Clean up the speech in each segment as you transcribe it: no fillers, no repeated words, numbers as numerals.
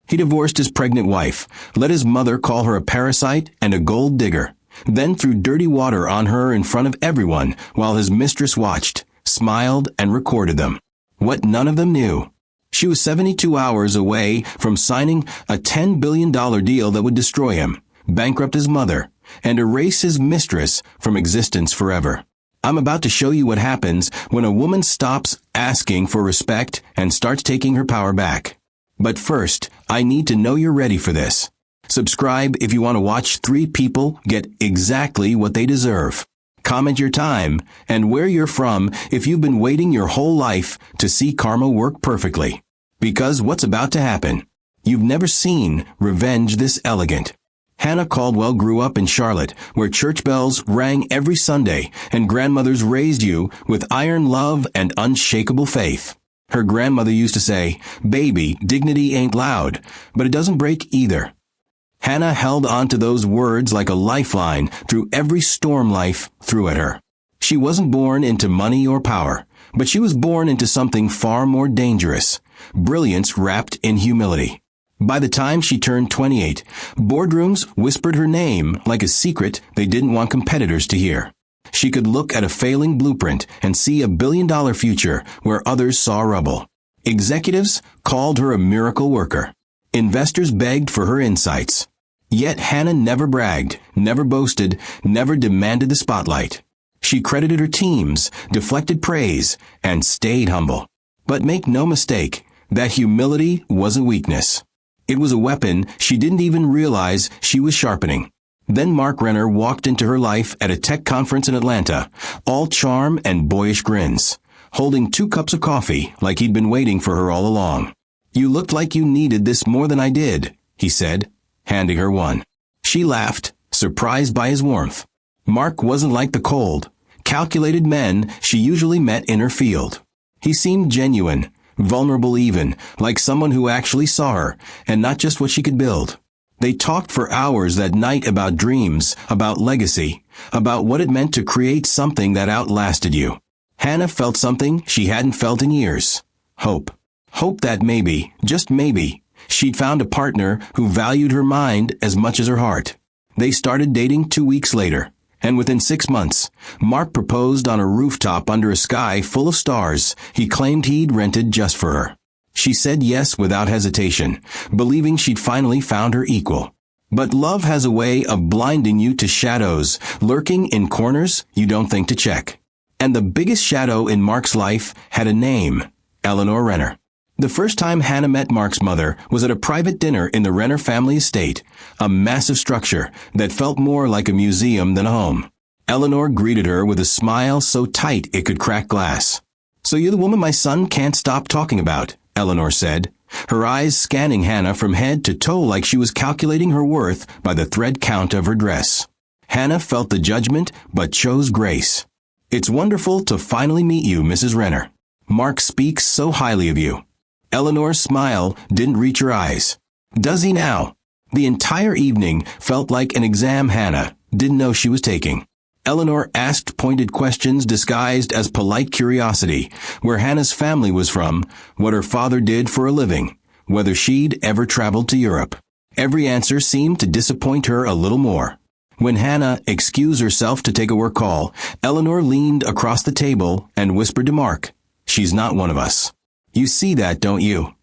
He divorced his pregnant wife, let his mother call her a parasite and a gold digger, then threw dirty water on her in front of everyone while his mistress watched, smiled, and recorded them. What none of them knew. She was 72 hours away from signing a $10 billion deal that would destroy him, bankrupt his mother, and erase his mistress from existence forever. I'm about to show you what happens when a woman stops asking for respect and starts taking her power back. But first, I need to know you're ready for this. Subscribe if you want to watch 3 people get exactly what they deserve. Comment your time and where you're from if you've been waiting your whole life to see karma work perfectly. Because what's about to happen? You've never seen revenge this elegant. Hannah Caldwell grew up in Charlotte, where church bells rang every Sunday and grandmothers raised you with iron love and unshakable faith. Her grandmother used to say, "Baby, dignity ain't loud, but it doesn't break either." Hannah held on to those words like a lifeline through every storm life threw at her. She wasn't born into money or power, but she was born into something far more dangerous, brilliance wrapped in humility. By the time she turned 28, boardrooms whispered her name like a secret they didn't want competitors to hear. She could look at a failing blueprint and see a billion-dollar future where others saw rubble. Executives called her a miracle worker. Investors begged for her insights. Yet Hannah never bragged, never boasted, never demanded the spotlight. She credited her teams, deflected praise, and stayed humble. But make no mistake, that humility wasn't weakness. It was a weapon she didn't even realize she was sharpening. Then Mark Renner walked into her life at a tech conference in Atlanta, all charm and boyish grins, holding 2 cups of coffee like he'd been waiting for her all along. "You looked like you needed this more than I did," he said, handing her one. She laughed, surprised by his warmth. Mark wasn't like the cold, calculated men she usually met in her field. He seemed genuine, vulnerable even, like someone who actually saw her, and not just what she could build. They talked for hours that night about dreams, about legacy, about what it meant to create something that outlasted you. Hannah felt something she hadn't felt in years. Hope. Hope that maybe, just maybe, she'd found a partner who valued her mind as much as her heart. They started dating 2 weeks later, and within 6 months, Mark proposed on a rooftop under a sky full of stars he claimed he'd rented just for her. She said yes without hesitation, believing she'd finally found her equal. But love has a way of blinding you to shadows lurking in corners you don't think to check. And the biggest shadow in Mark's life had a name, Eleanor Renner. The first time Hannah met Mark's mother was at a private dinner in the Renner family estate, a massive structure that felt more like a museum than a home. Eleanor greeted her with a smile so tight it could crack glass. "So you're the woman my son can't stop talking about," Eleanor said, her eyes scanning Hannah from head to toe like she was calculating her worth by the thread count of her dress. Hannah felt the judgment but chose grace. "It's wonderful to finally meet you, Mrs. Renner. Mark speaks so highly of you." Eleanor's smile didn't reach her eyes. "Does he now?" The entire evening felt like an exam Hannah didn't know she was taking. Eleanor asked pointed questions disguised as polite curiosity, where Hannah's family was from, what her father did for a living, whether she'd ever traveled to Europe. Every answer seemed to disappoint her a little more. When Hannah excused herself to take a work call, Eleanor leaned across the table and whispered to Mark, "She's not one of us. You see that, don't you?"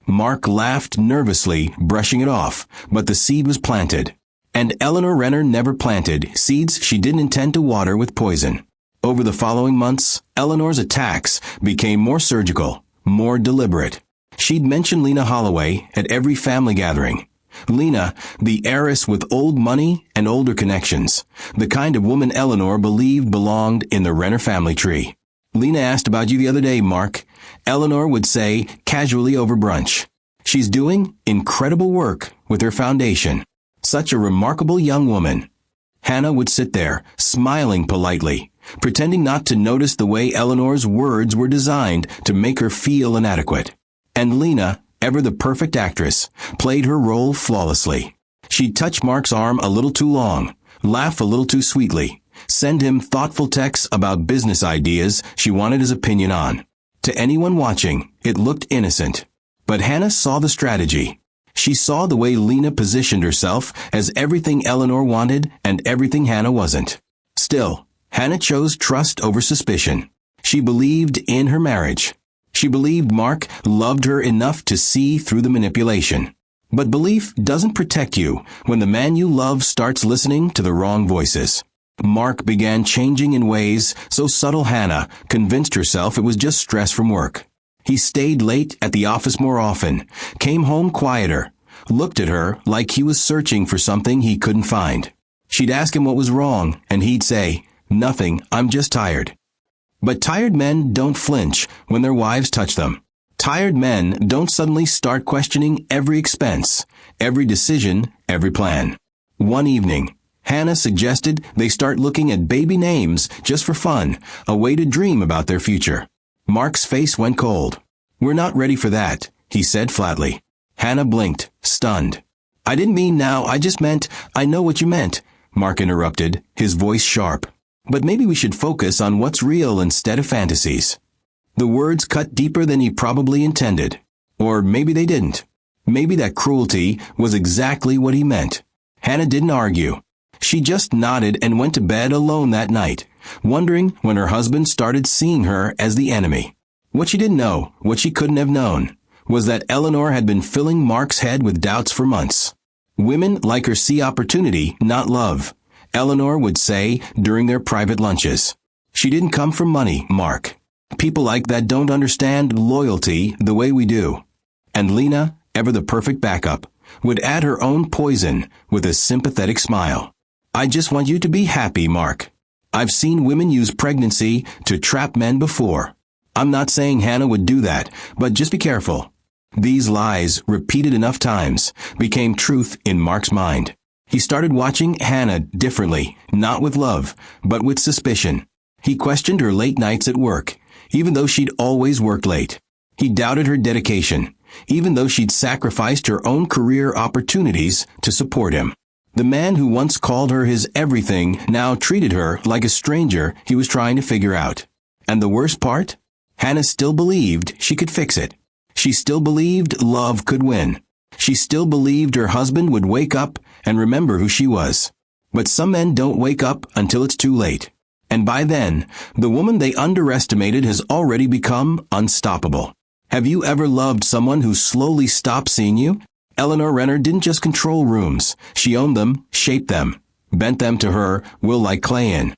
Mark laughed nervously, brushing it off, but the seed was planted. And Eleanor Renner never planted seeds she didn't intend to water with poison. Over the following months, Eleanor's attacks became more surgical, more deliberate. She'd mention Lena Holloway at every family gathering. Lena, the heiress with old money and older connections, the kind of woman Eleanor believed belonged in the Renner family tree. "Lena asked about you the other day, Mark," Eleanor would say casually over brunch. "She's doing incredible work with her foundation. Such a remarkable young woman." Hannah would sit there, smiling politely, pretending not to notice the way Eleanor's words were designed to make her feel inadequate. And Lena, ever the perfect actress, played her role flawlessly. She'd touch Mark's arm a little too long, laugh a little too sweetly, send him thoughtful texts about business ideas she wanted his opinion on. To anyone watching, it looked innocent. But Hannah saw the strategy. She saw the way Lena positioned herself as everything Eleanor wanted and everything Hannah wasn't. Still, Hannah chose trust over suspicion. She believed in her marriage. She believed Mark loved her enough to see through the manipulation. But belief doesn't protect you when the man you love starts listening to the wrong voices. Mark began changing in ways so subtle Hannah convinced herself it was just stress from work. He stayed late at the office more often, came home quieter, looked at her like he was searching for something he couldn't find. She'd ask him what was wrong, and he'd say, "Nothing, I'm just tired." But tired men don't flinch when their wives touch them. Tired men don't suddenly start questioning every expense, every decision, every plan. One evening, Hannah suggested they start looking at baby names just for fun, a way to dream about their future. Mark's face went cold. "We're not ready for that," he said flatly. Hannah blinked, stunned. "I didn't mean now, I just meant, I know what you meant," Mark interrupted, his voice sharp. "But maybe we should focus on what's real instead of fantasies." The words cut deeper than he probably intended. Or maybe they didn't. Maybe that cruelty was exactly what he meant. Hannah didn't argue. She just nodded and went to bed alone that night, wondering when her husband started seeing her as the enemy. What she didn't know, what she couldn't have known, was that Eleanor had been filling Mark's head with doubts for months. Women like her see opportunity, not love, Eleanor would say during their private lunches. She didn't come from money, Mark. People like that don't understand loyalty the way we do. And Lena, ever the perfect backup, would add her own poison with a sympathetic smile. "I just want you to be happy, Mark. I've seen women use pregnancy to trap men before. I'm not saying Hannah would do that, but just be careful." These lies, repeated enough times, became truth in Mark's mind. He started watching Hannah differently, not with love, but with suspicion. He questioned her late nights at work, even though she'd always worked late. He doubted her dedication, even though she'd sacrificed her own career opportunities to support him. The man who once called her his everything now treated her like a stranger he was trying to figure out. And the worst part? Hannah still believed she could fix it. She still believed love could win. She still believed her husband would wake up and remember who she was. But some men don't wake up until it's too late. And by then, the woman they underestimated has already become unstoppable. Have you ever loved someone who slowly stopped seeing you? Eleanor Renner didn't just control rooms. She owned them, shaped them, bent them to her will like clay in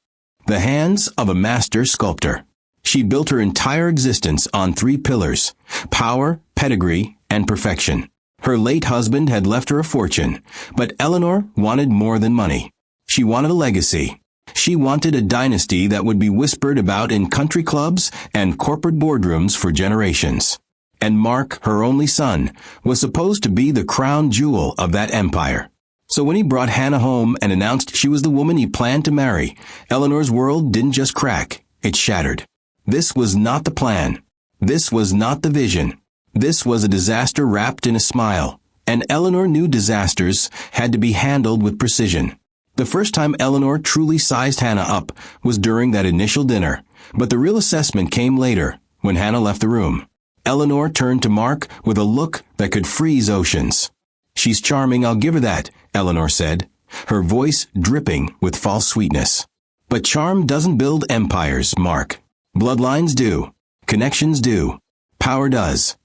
the hands of a master sculptor. She built her entire existence on 3 pillars: power, pedigree, and perfection. Her late husband had left her a fortune, but Eleanor wanted more than money. She wanted a legacy. She wanted a dynasty that would be whispered about in country clubs and corporate boardrooms for generations. And Mark, her only son, was supposed to be the crown jewel of that empire. So when he brought Hannah home and announced she was the woman he planned to marry, Eleanor's world didn't just crack, it shattered. This was not the plan. This was not the vision. This was a disaster wrapped in a smile, and Eleanor knew disasters had to be handled with precision. The first time Eleanor truly sized Hannah up was during that initial dinner, but the real assessment came later, when Hannah left the room. Eleanor turned to Mark with a look that could freeze oceans. "She's charming, I'll give her that," Eleanor said, her voice dripping with false sweetness. "But charm doesn't build empires, Mark. Bloodlines do. Connections do. Power does."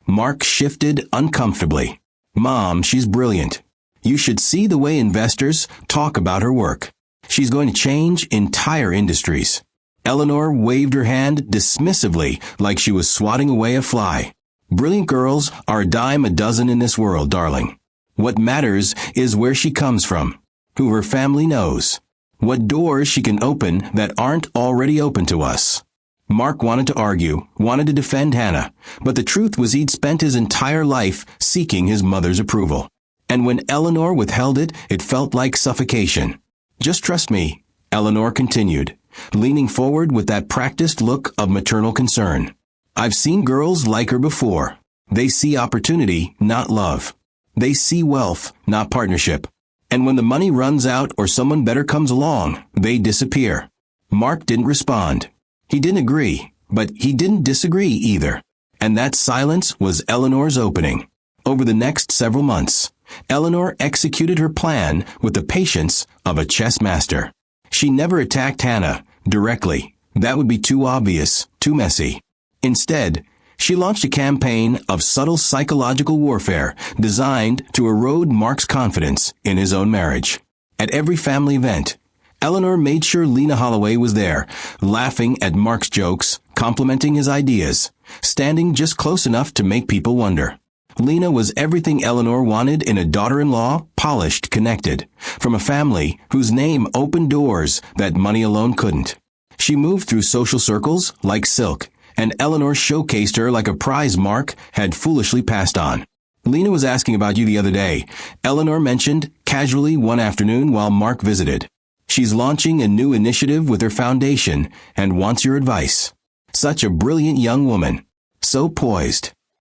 Mark shifted uncomfortably. "Mom, she's brilliant. You should see the way investors talk about her work. She's going to change entire industries." Eleanor waved her hand dismissively like she was swatting away a fly. "Brilliant girls are a dime a dozen in this world, darling. What matters is where she comes from, who her family knows, what doors she can open that aren't already open to us." Mark wanted to argue, wanted to defend Hannah, but the truth was he'd spent his entire life seeking his mother's approval. And when Eleanor withheld it, it felt like suffocation. "Just trust me," Eleanor continued, leaning forward with that practiced look of maternal concern. "I've seen girls like her before. They see opportunity, not love. They see wealth, not partnership. And when the money runs out or someone better comes along, they disappear." Mark didn't respond. He didn't agree, but he didn't disagree either. And that silence was Eleanor's opening. Over the next several months, Eleanor executed her plan with the patience of a chess master. She never attacked Hannah directly. That would be too obvious, too messy. Instead, she launched a campaign of subtle psychological warfare designed to erode Mark's confidence in his own marriage. At every family event, Eleanor made sure Lena Holloway was there, laughing at Mark's jokes, complimenting his ideas, standing just close enough to make people wonder. Lena was everything Eleanor wanted in a daughter-in-law, polished, connected, from a family whose name opened doors that money alone couldn't. She moved through social circles like silk, and Eleanor showcased her like a prize Mark had foolishly passed on. Lena was asking about you the other day. Eleanor mentioned casually one afternoon while Mark visited. She's launching a new initiative with her foundation and wants your advice. Such a brilliant young woman. So poised.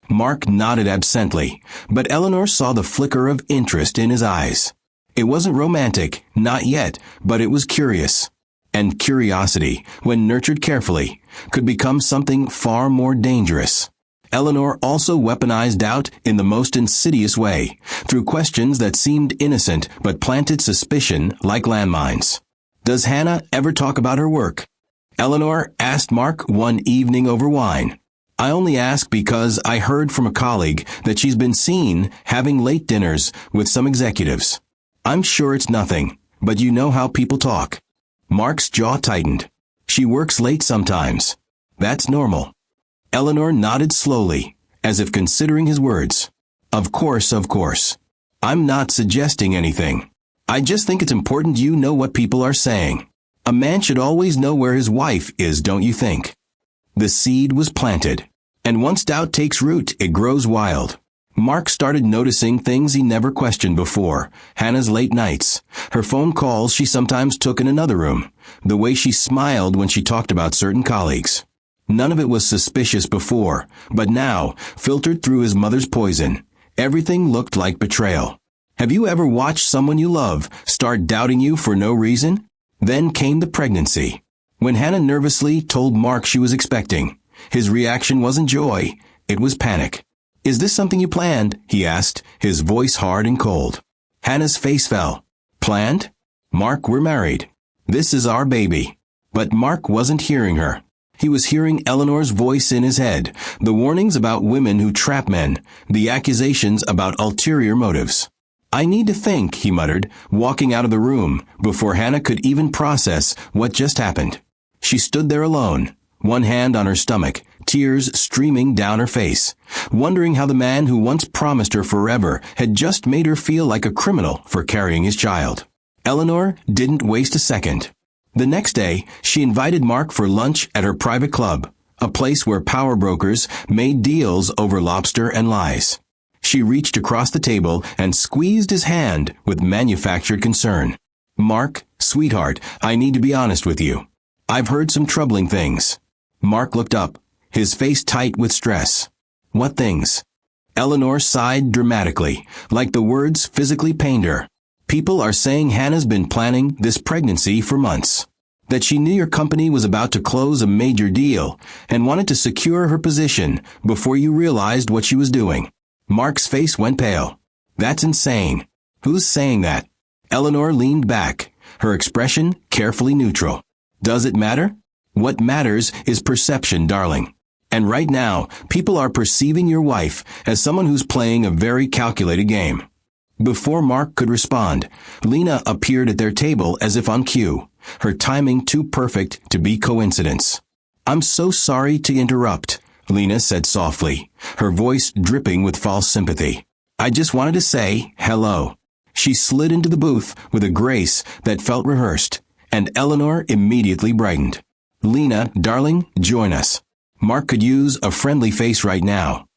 Mark nodded absently, but Eleanor saw the flicker of interest in his eyes. It wasn't romantic, not yet, but it was curious. And curiosity, when nurtured carefully, could become something far more dangerous. Eleanor also weaponized doubt in the most insidious way, through questions that seemed innocent but planted suspicion like landmines. Does Hannah ever talk about her work? Eleanor asked Mark one evening over wine. I only ask because I heard from a colleague that she's been seen having late dinners with some executives. I'm sure it's nothing, but you know how people talk. Mark's jaw tightened. She works late sometimes. That's normal. Eleanor nodded slowly, as if considering his words. Of course, of course. I'm not suggesting anything. I just think it's important you know what people are saying. A man should always know where his wife is, don't you think? The seed was planted, and once doubt takes root, it grows wild. Mark started noticing things he never questioned before. Hannah's late nights, her phone calls she sometimes took in another room, the way she smiled when she talked about certain colleagues. None of it was suspicious before, but now, filtered through his mother's poison, everything looked like betrayal. Have you ever watched someone you love start doubting you for no reason? Then came the pregnancy. When Hannah nervously told Mark she was expecting, his reaction wasn't joy, it was panic. Is this something you planned? He asked, his voice hard and cold. Hannah's face fell. Planned? Mark, we're married. This is our baby. But Mark wasn't hearing her. He was hearing Eleanor's voice in his head, the warnings about women who trap men, the accusations about ulterior motives. I need to think, he muttered, walking out of the room, before Hannah could even process what just happened. She stood there alone, one hand on her stomach, tears streaming down her face, wondering how the man who once promised her forever had just made her feel like a criminal for carrying his child. Eleanor didn't waste a second. The next day, she invited Mark for lunch at her private club, a place where power brokers made deals over lobster and lies. She reached across the table and squeezed his hand with manufactured concern. Mark, sweetheart, I need to be honest with you. I've heard some troubling things. Mark looked up, his face tight with stress. What things? Eleanor sighed dramatically, like the words physically pained her. People are saying Hannah's been planning this pregnancy for months. That she knew your company was about to close a major deal and wanted to secure her position before you realized what she was doing. Mark's face went pale. That's insane. Who's saying that? Eleanor leaned back, her expression carefully neutral. Does it matter? What matters is perception, darling. And right now, people are perceiving your wife as someone who's playing a very calculated game. Before Mark could respond, Lena appeared at their table as if on cue, her timing too perfect to be coincidence. I'm so sorry to interrupt, Lena said softly, her voice dripping with false sympathy. I just wanted to say hello. She slid into the booth with a grace that felt rehearsed, and Eleanor immediately brightened. Lena, darling, join us. Mark could use a friendly face right now.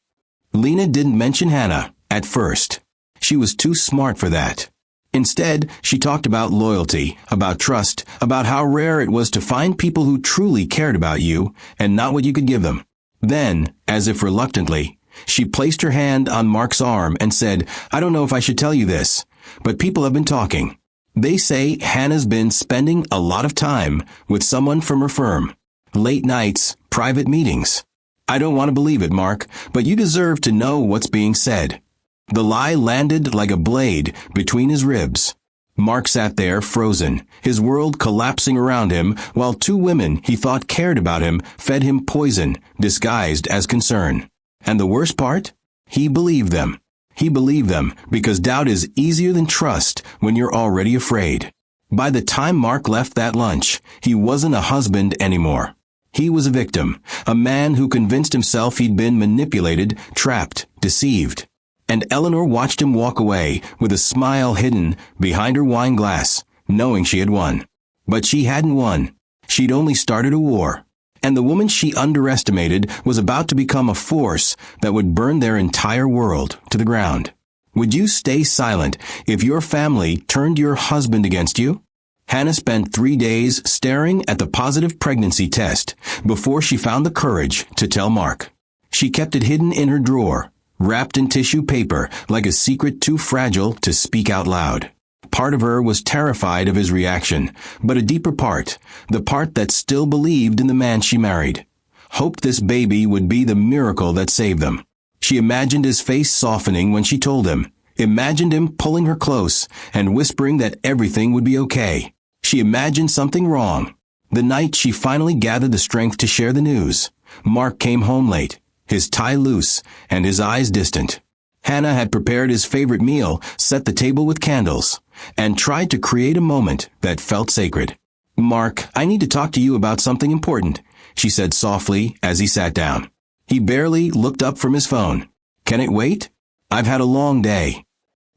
Lena didn't mention Hannah at first. She was too smart for that. Instead, she talked about loyalty, about trust, about how rare it was to find people who truly cared about you and not what you could give them. Then, as if reluctantly, she placed her hand on Mark's arm and said, I don't know if I should tell you this, but people have been talking. They say Hannah's been spending a lot of time with someone from her firm. Late nights, private meetings. I don't want to believe it, Mark, but you deserve to know what's being said. The lie landed like a blade between his ribs. Mark sat there frozen, his world collapsing around him, while two women he thought cared about him fed him poison disguised as concern. And the worst part? He believed them. He believed them because doubt is easier than trust when you're already afraid. By the time Mark left that lunch, he wasn't a husband anymore. He was a victim, a man who convinced himself he'd been manipulated, trapped, deceived. And Eleanor watched him walk away with a smile hidden behind her wine glass, knowing she had won. But she hadn't won. She'd only started a war. And the woman she underestimated was about to become a force that would burn their entire world to the ground. Would you stay silent if your family turned your husband against you? Hannah spent 3 days staring at the positive pregnancy test before she found the courage to tell Mark. She kept it hidden in her drawer, wrapped in tissue paper like a secret too fragile to speak out loud. Part of her was terrified of his reaction, but a deeper part, the part that still believed in the man she married, hoped this baby would be the miracle that saved them. She imagined his face softening when she told him, imagined him pulling her close and whispering that everything would be okay. She imagined something wrong. The night she finally gathered the strength to share the news, Mark came home late, his tie loose and his eyes distant. Hannah had prepared his favorite meal, set the table with candles, and tried to create a moment that felt sacred. "Mark, I need to talk to you about something important," she said softly as he sat down. He barely looked up from his phone. "Can it wait? I've had a long day."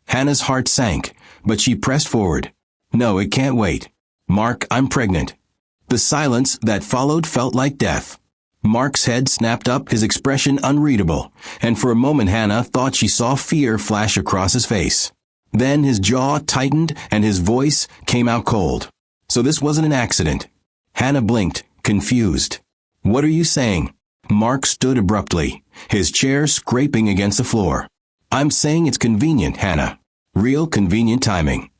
Hannah's heart sank, but she pressed forward. "No, it can't wait. Mark, I'm pregnant." The silence that followed felt like death. Mark's head snapped up, his expression unreadable, and for a moment Hannah thought she saw fear flash across his face. Then his jaw tightened and his voice came out cold. "So this wasn't an accident." Hannah blinked, confused. "What are you saying?" Mark stood abruptly, his chair scraping against the floor. "I'm saying it's convenient, Hannah. Real convenient timing."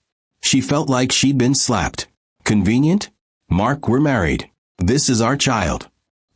She felt like she'd been slapped. "Convenient? Mark, we're married. This is our child."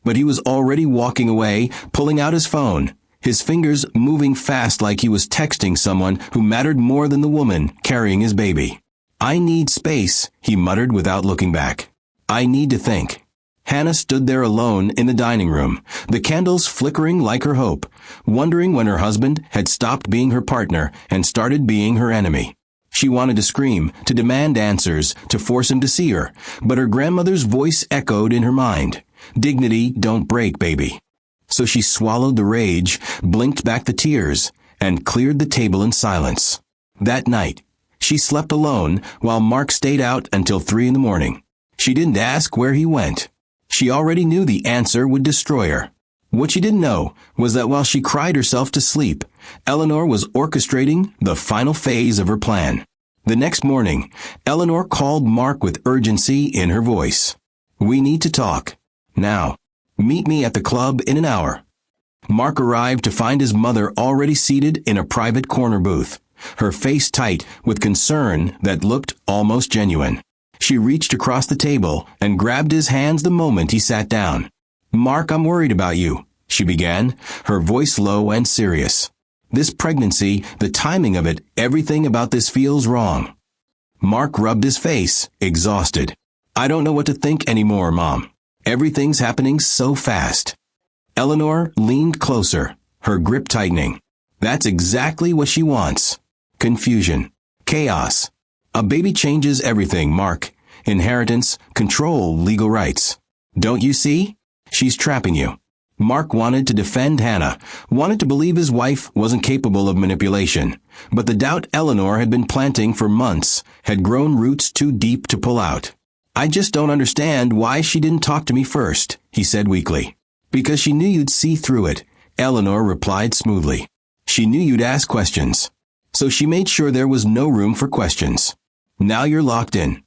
But he was already walking away, pulling out his phone, his fingers moving fast like he was texting someone who mattered more than the woman carrying his baby. "I need space," he muttered without looking back. "I need to think." Hannah stood there alone in the dining room, the candles flickering like her hope, wondering when her husband had stopped being her partner and started being her enemy. She wanted to scream, to demand answers, to force him to see her, but her grandmother's voice echoed in her mind. "Dignity don't break, baby." So she swallowed the rage, blinked back the tears, and cleared the table in silence. That night, she slept alone while Mark stayed out until 3 a.m. She didn't ask where he went. She already knew the answer would destroy her. What she didn't know was that while she cried herself to sleep, Eleanor was orchestrating the final phase of her plan. The next morning, Eleanor called Mark with urgency in her voice. "We need to talk. Now. Meet me at the club in an hour." Mark arrived to find his mother already seated in a private corner booth, her face tight with concern that looked almost genuine. She reached across the table and grabbed his hands the moment he sat down. "Mark, I'm worried about you," she began, her voice low and serious. "This pregnancy, the timing of it, everything about this feels wrong." Mark rubbed his face, exhausted. "I don't know what to think anymore, Mom. Everything's happening so fast." Eleanor leaned closer, her grip tightening. "That's exactly what she wants. Confusion. Chaos. A baby changes everything, Mark. Inheritance, control, legal rights. Don't you see? She's trapping you." Mark wanted to defend Hannah, wanted to believe his wife wasn't capable of manipulation, but the doubt Eleanor had been planting for months had grown roots too deep to pull out. "I just don't understand why she didn't talk to me first," he said weakly. "Because she knew you'd see through it," Eleanor replied smoothly. "She knew you'd ask questions. So she made sure there was no room for questions. Now you're locked in."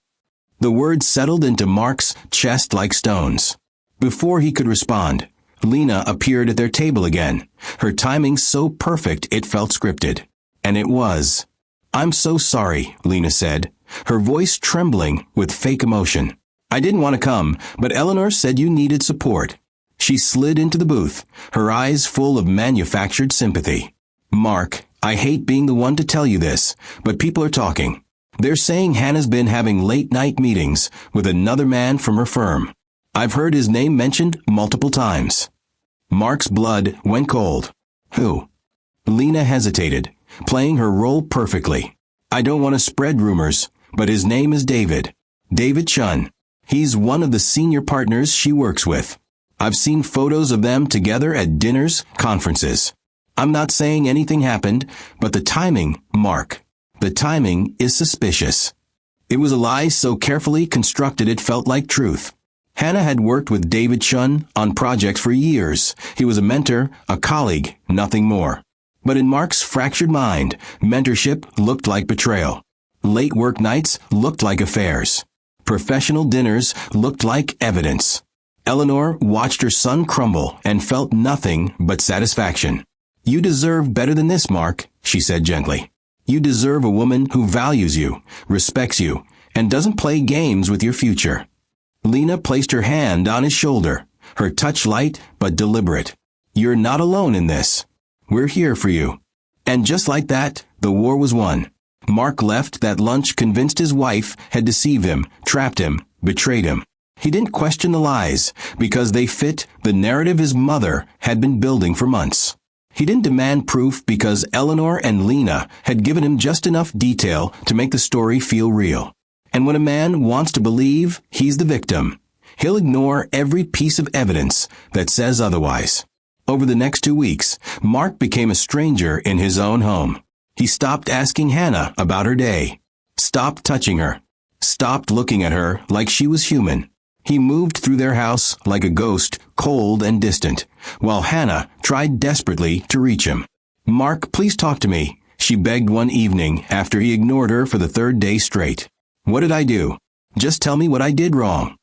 The words settled into Mark's chest like stones. Before he could respond, Lena appeared at their table again, her timing so perfect it felt scripted. And it was. "I'm so sorry," Lena said, her voice trembling with fake emotion. "I didn't want to come, but Eleanor said you needed support." She slid into the booth, her eyes full of manufactured sympathy. "Mark, I hate being the one to tell you this, but people are talking. They're saying Hannah's been having late-night meetings with another man from her firm. I've heard his name mentioned multiple times. Mark's blood went cold. Who? Lena hesitated, playing her role perfectly. I don't want to spread rumors, but his name is David. David Chun. He's one of the senior partners she works with. I've seen photos of them together at dinners, conferences. I'm not saying anything happened, but the timing, Mark. The timing is suspicious. It was a lie so carefully constructed it felt like truth. Hannah had worked with David Chun on projects for years. He was a mentor, a colleague, nothing more. But in Mark's fractured mind, mentorship looked like betrayal. Late work nights looked like affairs. Professional dinners looked like evidence. Eleanor watched her son crumble and felt nothing but satisfaction. You deserve better than this, Mark, she said gently. You deserve a woman who values you, respects you, and doesn't play games with your future. Lena placed her hand on his shoulder, her touch light but deliberate. You're not alone in this. We're here for you. And just like that, the war was won. Mark left that lunch convinced his wife had deceived him, trapped him, betrayed him. He didn't question the lies because they fit the narrative his mother had been building for months. He didn't demand proof because Eleanor and Lena had given him just enough detail to make the story feel real. And when a man wants to believe he's the victim, he'll ignore every piece of evidence that says otherwise. Over the next 2 weeks, Mark became a stranger in his own home. He stopped asking Hannah about her day, stopped touching her, stopped looking at her like she was human. He moved through their house like a ghost, cold and distant, while Hannah tried desperately to reach him. Mark, please talk to me, she begged one evening after he ignored her for the 3rd day straight. What did I do? Just tell me what I did wrong.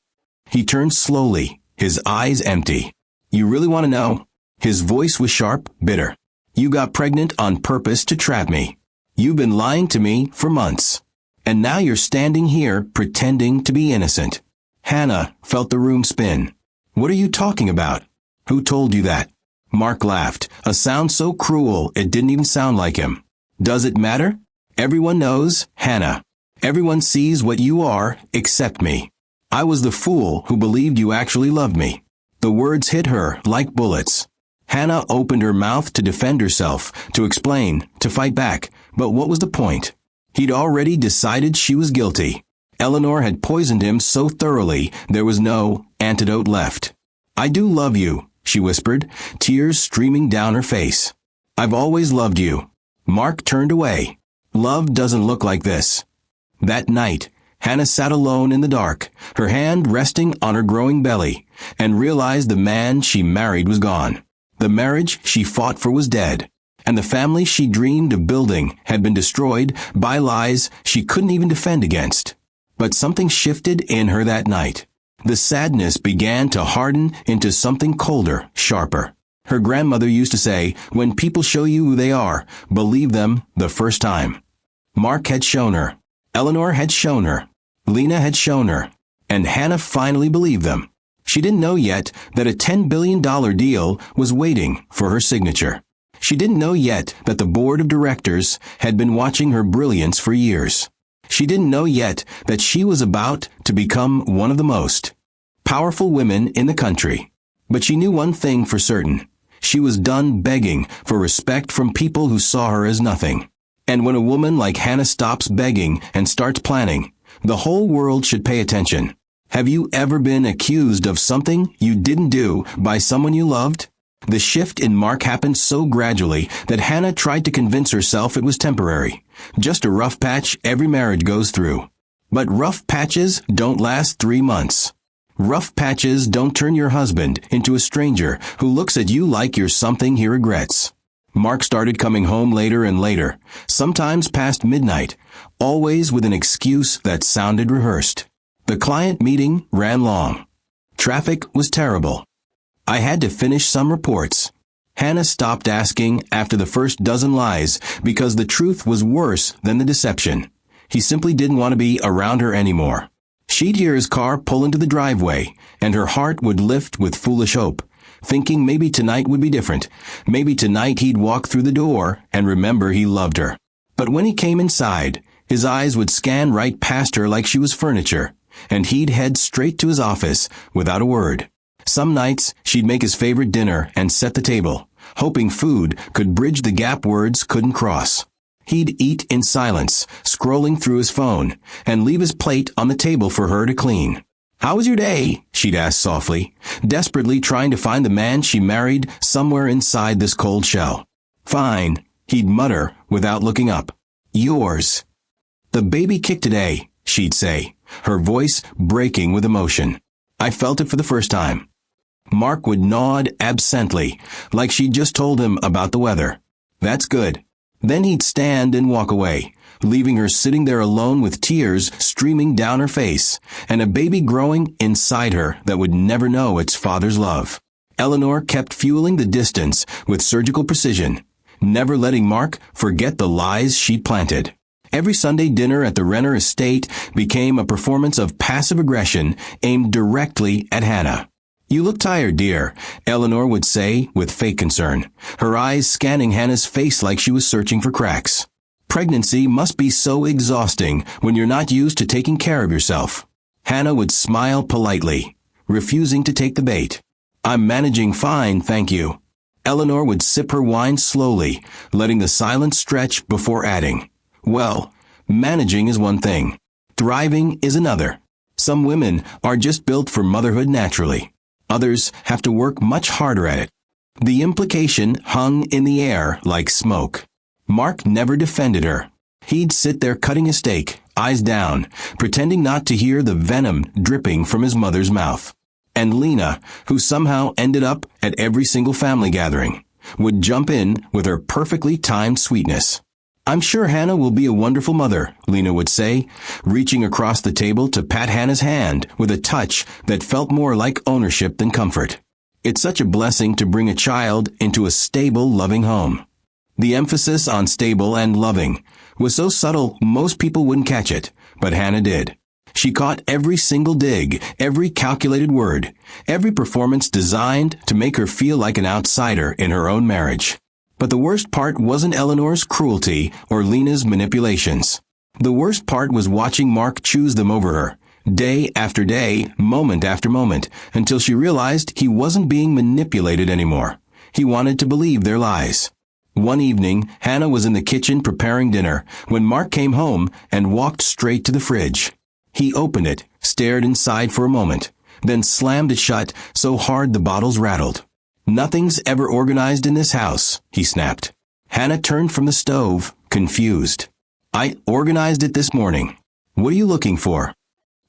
He turned slowly, his eyes empty. You really want to know? His voice was sharp, bitter. You got pregnant on purpose to trap me. You've been lying to me for months. And now you're standing here pretending to be innocent. Hannah felt the room spin. What are you talking about? Who told you that? Mark laughed, a sound so cruel it didn't even sound like him. Does it matter? Everyone knows, Hannah. Everyone sees what you are except me. I was the fool who believed you actually loved me. The words hit her like bullets. Hannah opened her mouth to defend herself, to explain, to fight back, but what was the point? He'd already decided she was guilty. Eleanor had poisoned him so thoroughly there was no antidote left. I do love you, she whispered, tears streaming down her face. I've always loved you. Mark turned away. Love doesn't look like this. That night, Hannah sat alone in the dark, her hand resting on her growing belly, and realized the man she married was gone. The marriage she fought for was dead, and the family she dreamed of building had been destroyed by lies she couldn't even defend against. But something shifted in her that night. The sadness began to harden into something colder, sharper. Her grandmother used to say, when people show you who they are, believe them the first time. Mark had shown her. Eleanor had shown her. Lena had shown her. And Hannah finally believed them. She didn't know yet that a $10 billion deal was waiting for her signature. She didn't know yet that the board of directors had been watching her brilliance for years. She didn't know yet that she was about to become one of the most powerful women in the country. But she knew one thing for certain. She was done begging for respect from people who saw her as nothing. And when a woman like Hannah stops begging and starts planning, the whole world should pay attention. Have you ever been accused of something you didn't do by someone you loved? The shift in Mark happened so gradually that Hannah tried to convince herself it was temporary, just a rough patch every marriage goes through. But rough patches don't last 3 months. Rough patches don't turn your husband into a stranger who looks at you like you're something he regrets. Mark started coming home later and later, sometimes past midnight, always with an excuse that sounded rehearsed. The client meeting ran long. Traffic was terrible. I had to finish some reports. Hannah stopped asking after the first dozen lies because the truth was worse than the deception. He simply didn't want to be around her anymore. She'd hear his car pull into the driveway, and her heart would lift with foolish hope. thinking maybe tonight would be different. Maybe tonight he'd walk through the door and remember he loved her. But when he came inside, his eyes would scan right past her like she was furniture, and he'd head straight to his office without a word. Some nights, she'd make his favorite dinner and set the table, hoping food could bridge the gap words couldn't cross. He'd eat in silence, scrolling through his phone, and leave his plate on the table for her to clean. "How was your day?" she'd ask softly, desperately trying to find the man she married somewhere inside this cold shell. "Fine," he'd mutter without looking up. "Yours." "The baby kicked today," she'd say, her voice breaking with emotion. "I felt it for the first time." Mark would nod absently, like she'd just told him about the weather. "That's good." Then he'd stand and walk away, leaving her sitting there alone with tears streaming down her face, and a baby growing inside her that would never know its father's love. Eleanor kept fueling the distance with surgical precision, never letting Mark forget the lies she'd planted. Every Sunday dinner at the Renner estate became a performance of passive aggression aimed directly at Hannah. "You look tired, dear," Eleanor would say with fake concern, her eyes scanning Hannah's face like she was searching for cracks. "Pregnancy must be so exhausting when you're not used to taking care of yourself." Hannah would smile politely, refusing to take the bait. "I'm managing fine, thank you." Eleanor would sip her wine slowly, letting the silence stretch before adding, "Well, managing is one thing. Thriving is another. Some women are just built for motherhood naturally. Others have to work much harder at it." The implication hung in the air like smoke. Mark never defended her. He'd sit there cutting a steak, eyes down, pretending not to hear the venom dripping from his mother's mouth. And Lena, who somehow ended up at every single family gathering, would jump in with her perfectly timed sweetness. "I'm sure Hannah will be a wonderful mother," Lena would say, reaching across the table to pat Hannah's hand with a touch that felt more like ownership than comfort. "It's such a blessing to bring a child into a stable, loving home." The emphasis on stable and loving was so subtle most people wouldn't catch it, but Hannah did. She caught every single dig, every calculated word, every performance designed to make her feel like an outsider in her own marriage. But the worst part wasn't Eleanor's cruelty or Lena's manipulations. The worst part was watching Mark choose them over her, day after day, moment after moment, until she realized he wasn't being manipulated anymore. He wanted to believe their lies. One evening, Hannah was in the kitchen preparing dinner when Mark came home and walked straight to the fridge. He opened it, stared inside for a moment, then slammed it shut so hard the bottles rattled. "Nothing's ever organized in this house," he snapped. Hannah turned from the stove, confused. "I organized it this morning. What are you looking for?"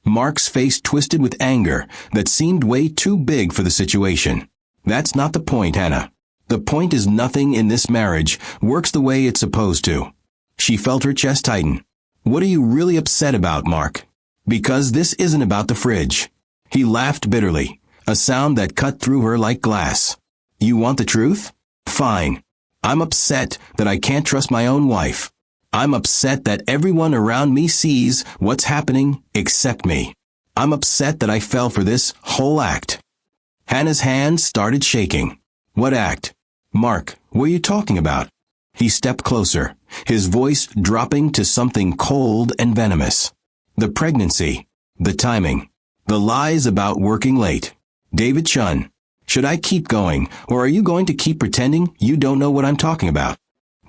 Mark's face twisted with anger that seemed way too big for the situation. "That's not the point, Hannah. The point is nothing in this marriage works the way it's supposed to." She felt her chest tighten. "What are you really upset about, Mark?" "Because this isn't about the fridge." He laughed bitterly, a sound that cut through her like glass. "You want the truth? Fine. I'm upset that I can't trust my own wife. I'm upset that everyone around me sees what's happening except me. I'm upset that I fell for this whole act." Hannah's hands started shaking. "What act? Mark, what are you talking about?" He stepped closer, his voice dropping to something cold and venomous. "The pregnancy, the timing, the lies about working late. David Chun. Should I keep going, or are you going to keep pretending you don't know what I'm talking about?"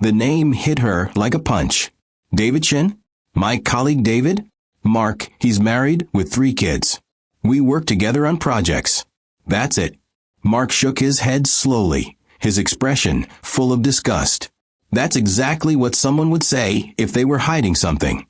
The name hit her like a punch. "David Chin? My colleague David? Mark, he's married with 3 kids. We work together on projects. That's it." Mark shook his head slowly, his expression full of disgust. "That's exactly what someone would say if they were hiding something."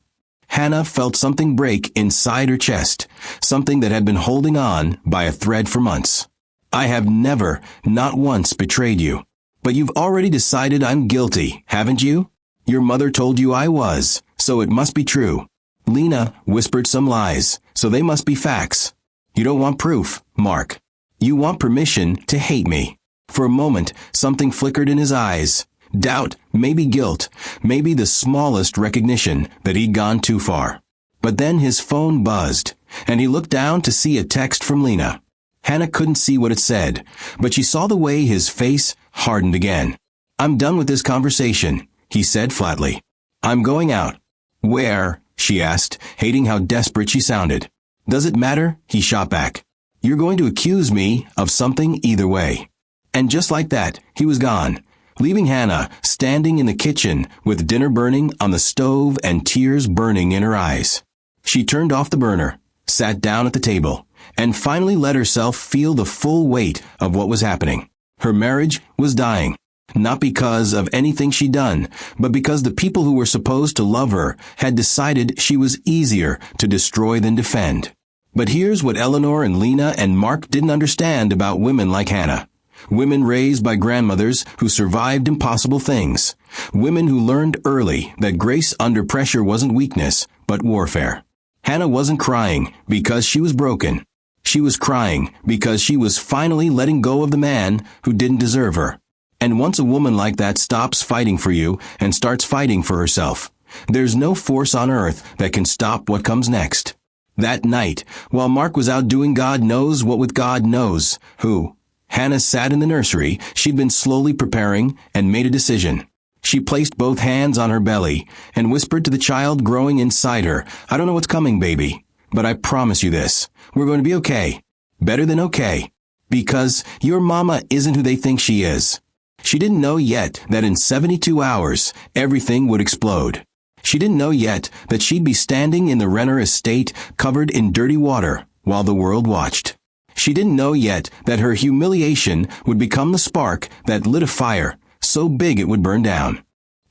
Hannah felt something break inside her chest, something that had been holding on by a thread for months. "I have never, not once, betrayed you. But you've already decided I'm guilty, haven't you? Your mother told you I was, so it must be true. Lena whispered some lies, so they must be facts. You don't want proof, Mark. You want permission to hate me." For a moment, something flickered in his eyes. Doubt, maybe guilt, maybe the smallest recognition that he'd gone too far. But then his phone buzzed, and he looked down to see a text from Lena. Hannah couldn't see what it said, but she saw the way his face hardened again. "I'm done with this conversation," he said flatly. "I'm going out." "Where?" she asked, hating how desperate she sounded. "Does it matter?" he shot back. "You're going to accuse me of something either way." And just like that, he was gone, leaving Hannah standing in the kitchen with dinner burning on the stove and tears burning in her eyes. She turned off the burner, sat down at the table, and finally let herself feel the full weight of what was happening. Her marriage was dying, not because of anything she'd done, but because the people who were supposed to love her had decided she was easier to destroy than defend. But here's what Eleanor and Lena and Mark didn't understand about women like Hannah. Women raised by grandmothers who survived impossible things. Women who learned early that grace under pressure wasn't weakness, but warfare. Hannah wasn't crying because she was broken. She was crying because she was finally letting go of the man who didn't deserve her. And once a woman like that stops fighting for you and starts fighting for herself, there's no force on earth that can stop what comes next. That night, while Mark was out doing God knows what with God knows who, Hannah sat in the nursery she'd been slowly preparing and made a decision. She placed both hands on her belly and whispered to the child growing inside her, "I don't know what's coming, baby, but I promise you this. We're going to be okay. Better than okay. Because your mama isn't who they think she is." She didn't know yet that in 72 hours, everything would explode. She didn't know yet that she'd be standing in the Renner estate covered in dirty water while the world watched. She didn't know yet that her humiliation would become the spark that lit a fire so big it would burn down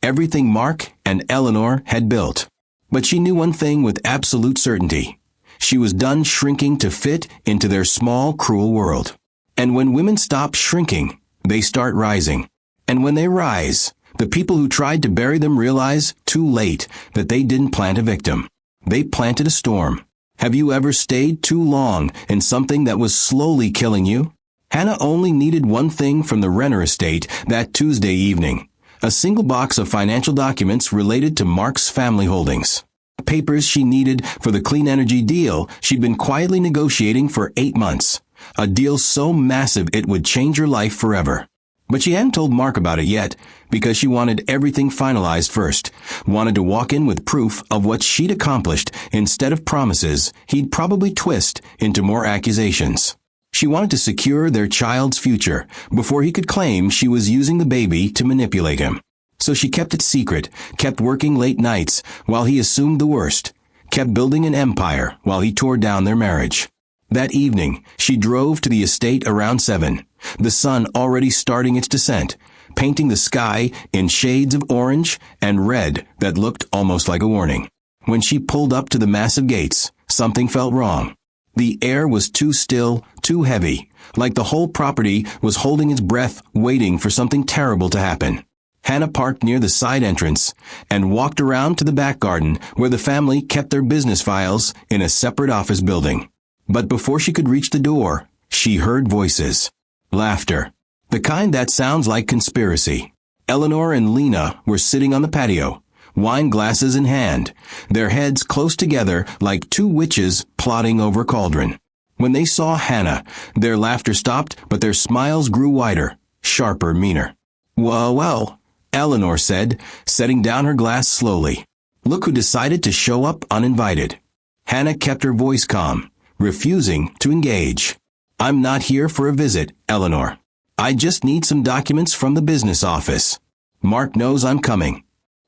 everything Mark and Eleanor had built. But she knew one thing with absolute certainty. She was done shrinking to fit into their small, cruel world. And when women stop shrinking, they start rising. And when they rise, the people who tried to bury them realize, too late, that they didn't plant a victim. They planted a storm. Have you ever stayed too long in something that was slowly killing you? Hannah only needed one thing from the Renner estate that Tuesday evening. A single box of financial documents related to Mark's family holdings. Papers she needed for the clean energy deal she'd been quietly negotiating for 8 months. A deal so massive it would change her life forever. But she hadn't told Mark about it yet, because she wanted everything finalized first, wanted to walk in with proof of what she'd accomplished instead of promises he'd probably twist into more accusations. She wanted to secure their child's future before he could claim she was using the baby to manipulate him. So she kept it secret, kept working late nights while he assumed the worst, kept building an empire while he tore down their marriage. That evening, she drove to the estate around 7, the sun already starting its descent, painting the sky in shades of orange and red that looked almost like a warning. When she pulled up to the massive gates, something felt wrong. The air was too still, too heavy, like the whole property was holding its breath, waiting for something terrible to happen. Hannah parked near the side entrance and walked around to the back garden where the family kept their business files in a separate office building. But before she could reach the door, she heard voices. Laughter. The kind that sounds like conspiracy. Eleanor and Lena were sitting on the patio, wine glasses in hand, their heads close together like two witches plotting over a cauldron. When they saw Hannah, their laughter stopped, but their smiles grew wider, sharper, meaner. Well, Eleanor said, setting down her glass slowly. Look who decided to show up uninvited. Hannah kept her voice calm, refusing to engage. I'm not here for a visit, Eleanor. I just need some documents from the business office. Mark knows I'm coming.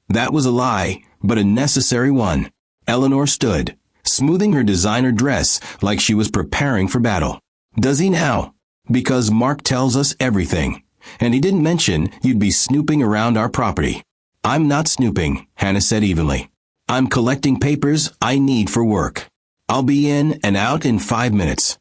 That was a lie, but a necessary one. Eleanor stood, smoothing her designer dress like she was preparing for battle. Does he now? Because Mark tells us everything. And he didn't mention you'd be snooping around our property. I'm not snooping, Hannah said evenly. I'm collecting papers I need for work. I'll be in and out in 5 minutes.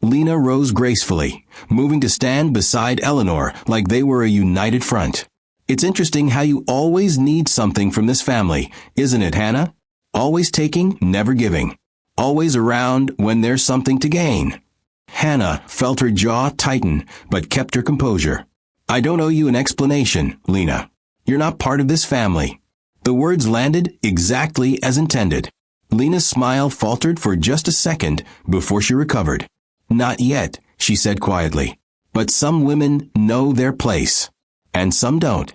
Lena rose gracefully, moving to stand beside Eleanor like they were a united front. It's interesting how you always need something from this family, isn't it, Hannah? Always taking, never giving. Always around when there's something to gain. Hannah felt her jaw tighten, but kept her composure. I don't owe you an explanation, Lena. You're not part of this family. The words landed exactly as intended. Lena's smile faltered for just a second before she recovered. Not yet, she said quietly. But some women know their place, and some don't.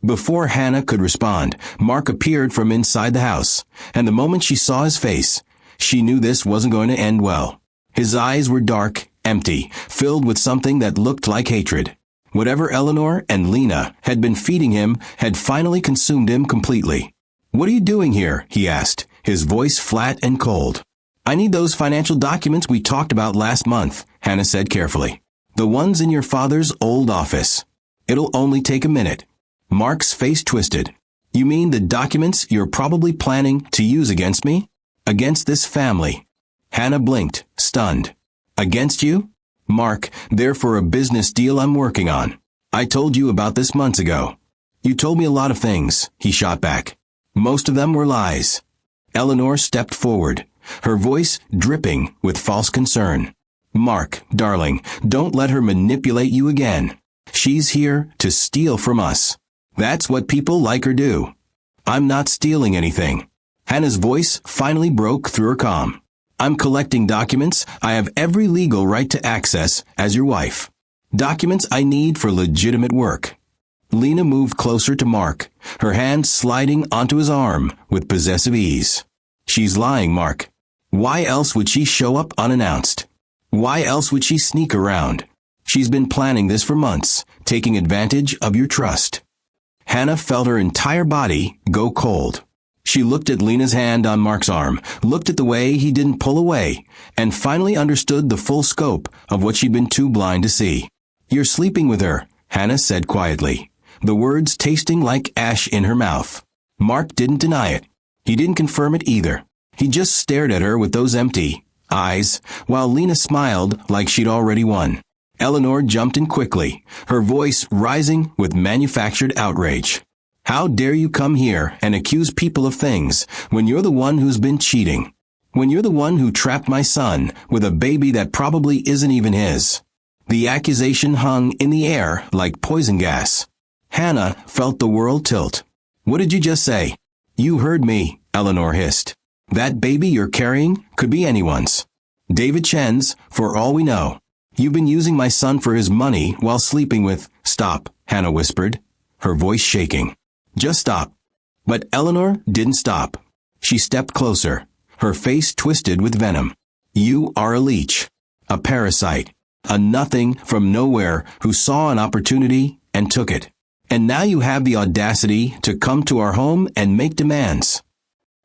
Before Hannah could respond, Mark appeared from inside the house, and the moment she saw his face, she knew this wasn't going to end well. His eyes were dark, empty, filled with something that looked like hatred. Whatever Eleanor and Lena had been feeding him had finally consumed him completely. "What are you doing here?" he asked, his voice flat and cold. "I need those financial documents we talked about last month," Hannah said carefully. "The ones in your father's old office. It'll only take a minute." Mark's face twisted. "You mean the documents you're probably planning to use against me? Against this family?" Hannah blinked, stunned. "Against you?" "Mark, they're for a business deal I'm working on. I told you about this months ago." "You told me a lot of things," he shot back. "Most of them were lies." Eleanor stepped forward, her voice dripping with false concern. "Mark, darling, don't let her manipulate you again. She's here to steal from us. That's what people like her do." "I'm not stealing anything." Hannah's voice finally broke through her calm. "I'm collecting documents I have every legal right to access as your wife. Documents I need for legitimate work." Lena moved closer to Mark, her hand sliding onto his arm with possessive ease. "She's lying, Mark. Why else would she show up unannounced? Why else would she sneak around? She's been planning this for months, taking advantage of your trust." Hannah felt her entire body go cold. She looked at Lena's hand on Mark's arm, looked at the way he didn't pull away, and finally understood the full scope of what she'd been too blind to see. "You're sleeping with her," Hannah said quietly, the words tasting like ash in her mouth. Mark didn't deny it. He didn't confirm it either. He just stared at her with those empty eyes, while Lena smiled like she'd already won. Eleanor jumped in quickly, her voice rising with manufactured outrage. "How dare you come here and accuse people of things when you're the one who's been cheating? When you're the one who trapped my son with a baby that probably isn't even his?" The accusation hung in the air like poison gas. Hannah felt the world tilt. "What did you just say?" "You heard me," Eleanor hissed. "That baby you're carrying could be anyone's. David Chen's, for all we know. You've been using my son for his money while sleeping with—" "Stop," Hannah whispered, her voice shaking. "Just stop." But Eleanor didn't stop. She stepped closer, her face twisted with venom. "You are a leech, a parasite, a nothing from nowhere who saw an opportunity and took it. And now you have the audacity to come to our home and make demands."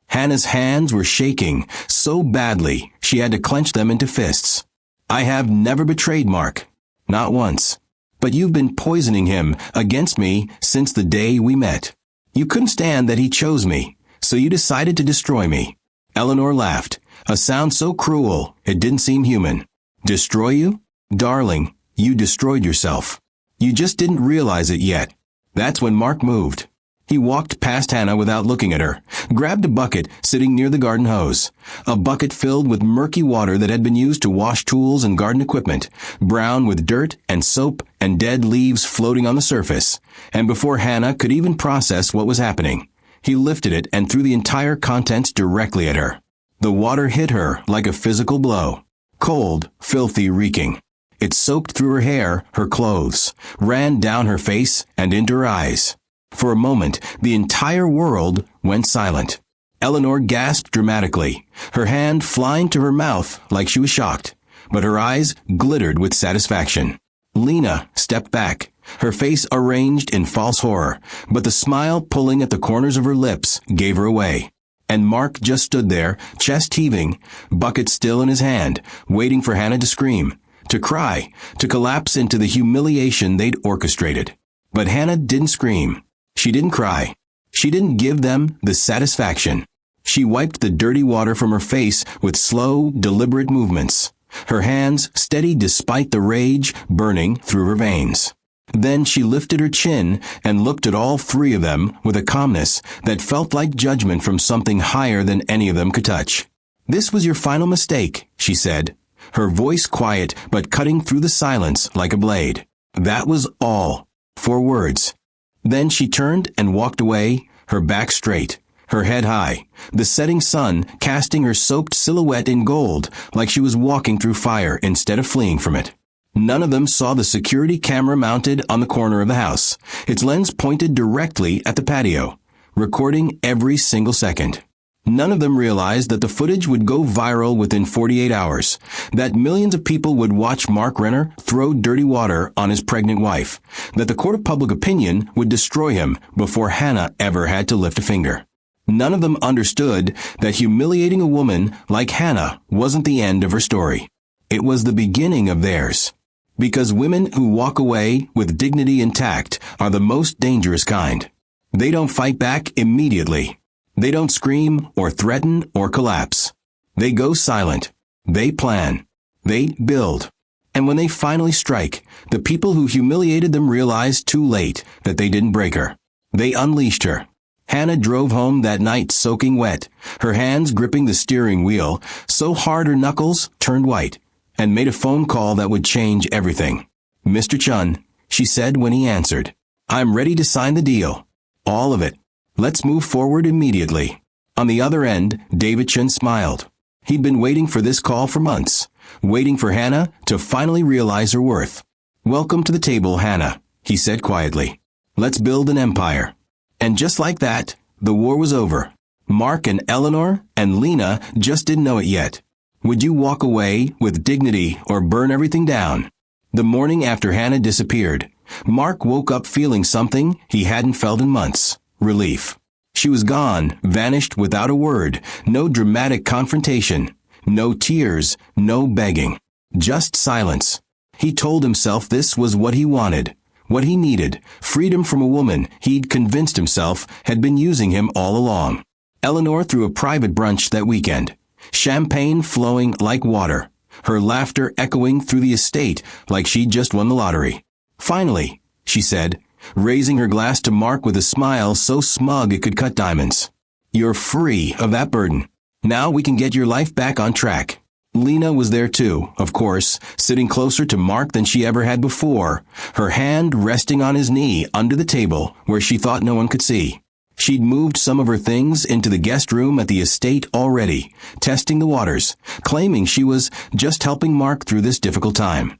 Hannah's hands were shaking so badly she had to clench them into fists. "I have never betrayed Mark. Not once. But you've been poisoning him against me since the day we met. You couldn't stand that he chose me, so you decided to destroy me." Eleanor laughed, a sound so cruel it didn't seem human. "Destroy you? Darling, you destroyed yourself. You just didn't realize it yet." That's when Mark moved. He walked past Hannah without looking at her, grabbed a bucket sitting near the garden hose, a bucket filled with murky water that had been used to wash tools and garden equipment, brown with dirt and soap and dead leaves floating on the surface. And before Hannah could even process what was happening, he lifted it and threw the entire contents directly at her. The water hit her like a physical blow, cold, filthy, reeking. It soaked through her hair, her clothes, ran down her face and into her eyes. For a moment, the entire world went silent. Eleanor gasped dramatically, her hand flying to her mouth like she was shocked, but her eyes glittered with satisfaction. Lena stepped back, her face arranged in false horror, but the smile pulling at the corners of her lips gave her away. And Mark just stood there, chest heaving, bucket still in his hand, waiting for Hannah to scream, to cry, to collapse into the humiliation they'd orchestrated. But Hannah didn't scream. She didn't cry. She didn't give them the satisfaction. She wiped the dirty water from her face with slow, deliberate movements, her hands steady despite the rage burning through her veins. Then she lifted her chin and looked at all three of them with a calmness that felt like judgment from something higher than any of them could touch. "This was your final mistake," she said, her voice quiet but cutting through the silence like a blade. "That was all. 4 words. Then she turned and walked away, her back straight, her head high, the setting sun casting her soaked silhouette in gold like she was walking through fire instead of fleeing from it. None of them saw the security camera mounted on the corner of the house, its lens pointed directly at the patio, recording every single second. None of them realized that the footage would go viral within 48 hours, that millions of people would watch Mark Renner throw dirty water on his pregnant wife, that the court of public opinion would destroy him before Hannah ever had to lift a finger. None of them understood that humiliating a woman like Hannah wasn't the end of her story. It was the beginning of theirs. Because women who walk away with dignity intact are the most dangerous kind. They don't fight back immediately. They don't scream or threaten or collapse. They go silent. They plan. They build. And when they finally strike, the people who humiliated them realize too late that they didn't break her. They unleashed her. Hannah drove home that night soaking wet, her hands gripping the steering wheel so hard her knuckles turned white, and made a phone call that would change everything. "Mr. Chun," she said when he answered, "I'm ready to sign the deal. All of it. Let's move forward immediately." On the other end, David Chun smiled. He'd been waiting for this call for months, waiting for Hannah to finally realize her worth. "Welcome to the table, Hannah," he said quietly. "Let's build an empire." And just like that, the war was over. Mark and Eleanor and Lena just didn't know it yet. Would you walk away with dignity or burn everything down? The morning after Hannah disappeared, Mark woke up feeling something he hadn't felt in months. Relief. She was gone, vanished without a word, no dramatic confrontation, no tears, no begging. Just silence. He told himself this was what he wanted, what he needed, freedom from a woman he'd convinced himself had been using him all along. Eleanor threw a private brunch that weekend, champagne flowing like water, her laughter echoing through the estate like she'd just won the lottery. "Finally," she said, raising her glass to Mark with a smile so smug it could cut diamonds. "You're free of that burden. Now we can get your life back on track." Lena was there too, of course, sitting closer to Mark than she ever had before, her hand resting on his knee under the table where she thought no one could see. She'd moved some of her things into the guest room at the estate already, testing the waters, claiming she was just helping Mark through this difficult time.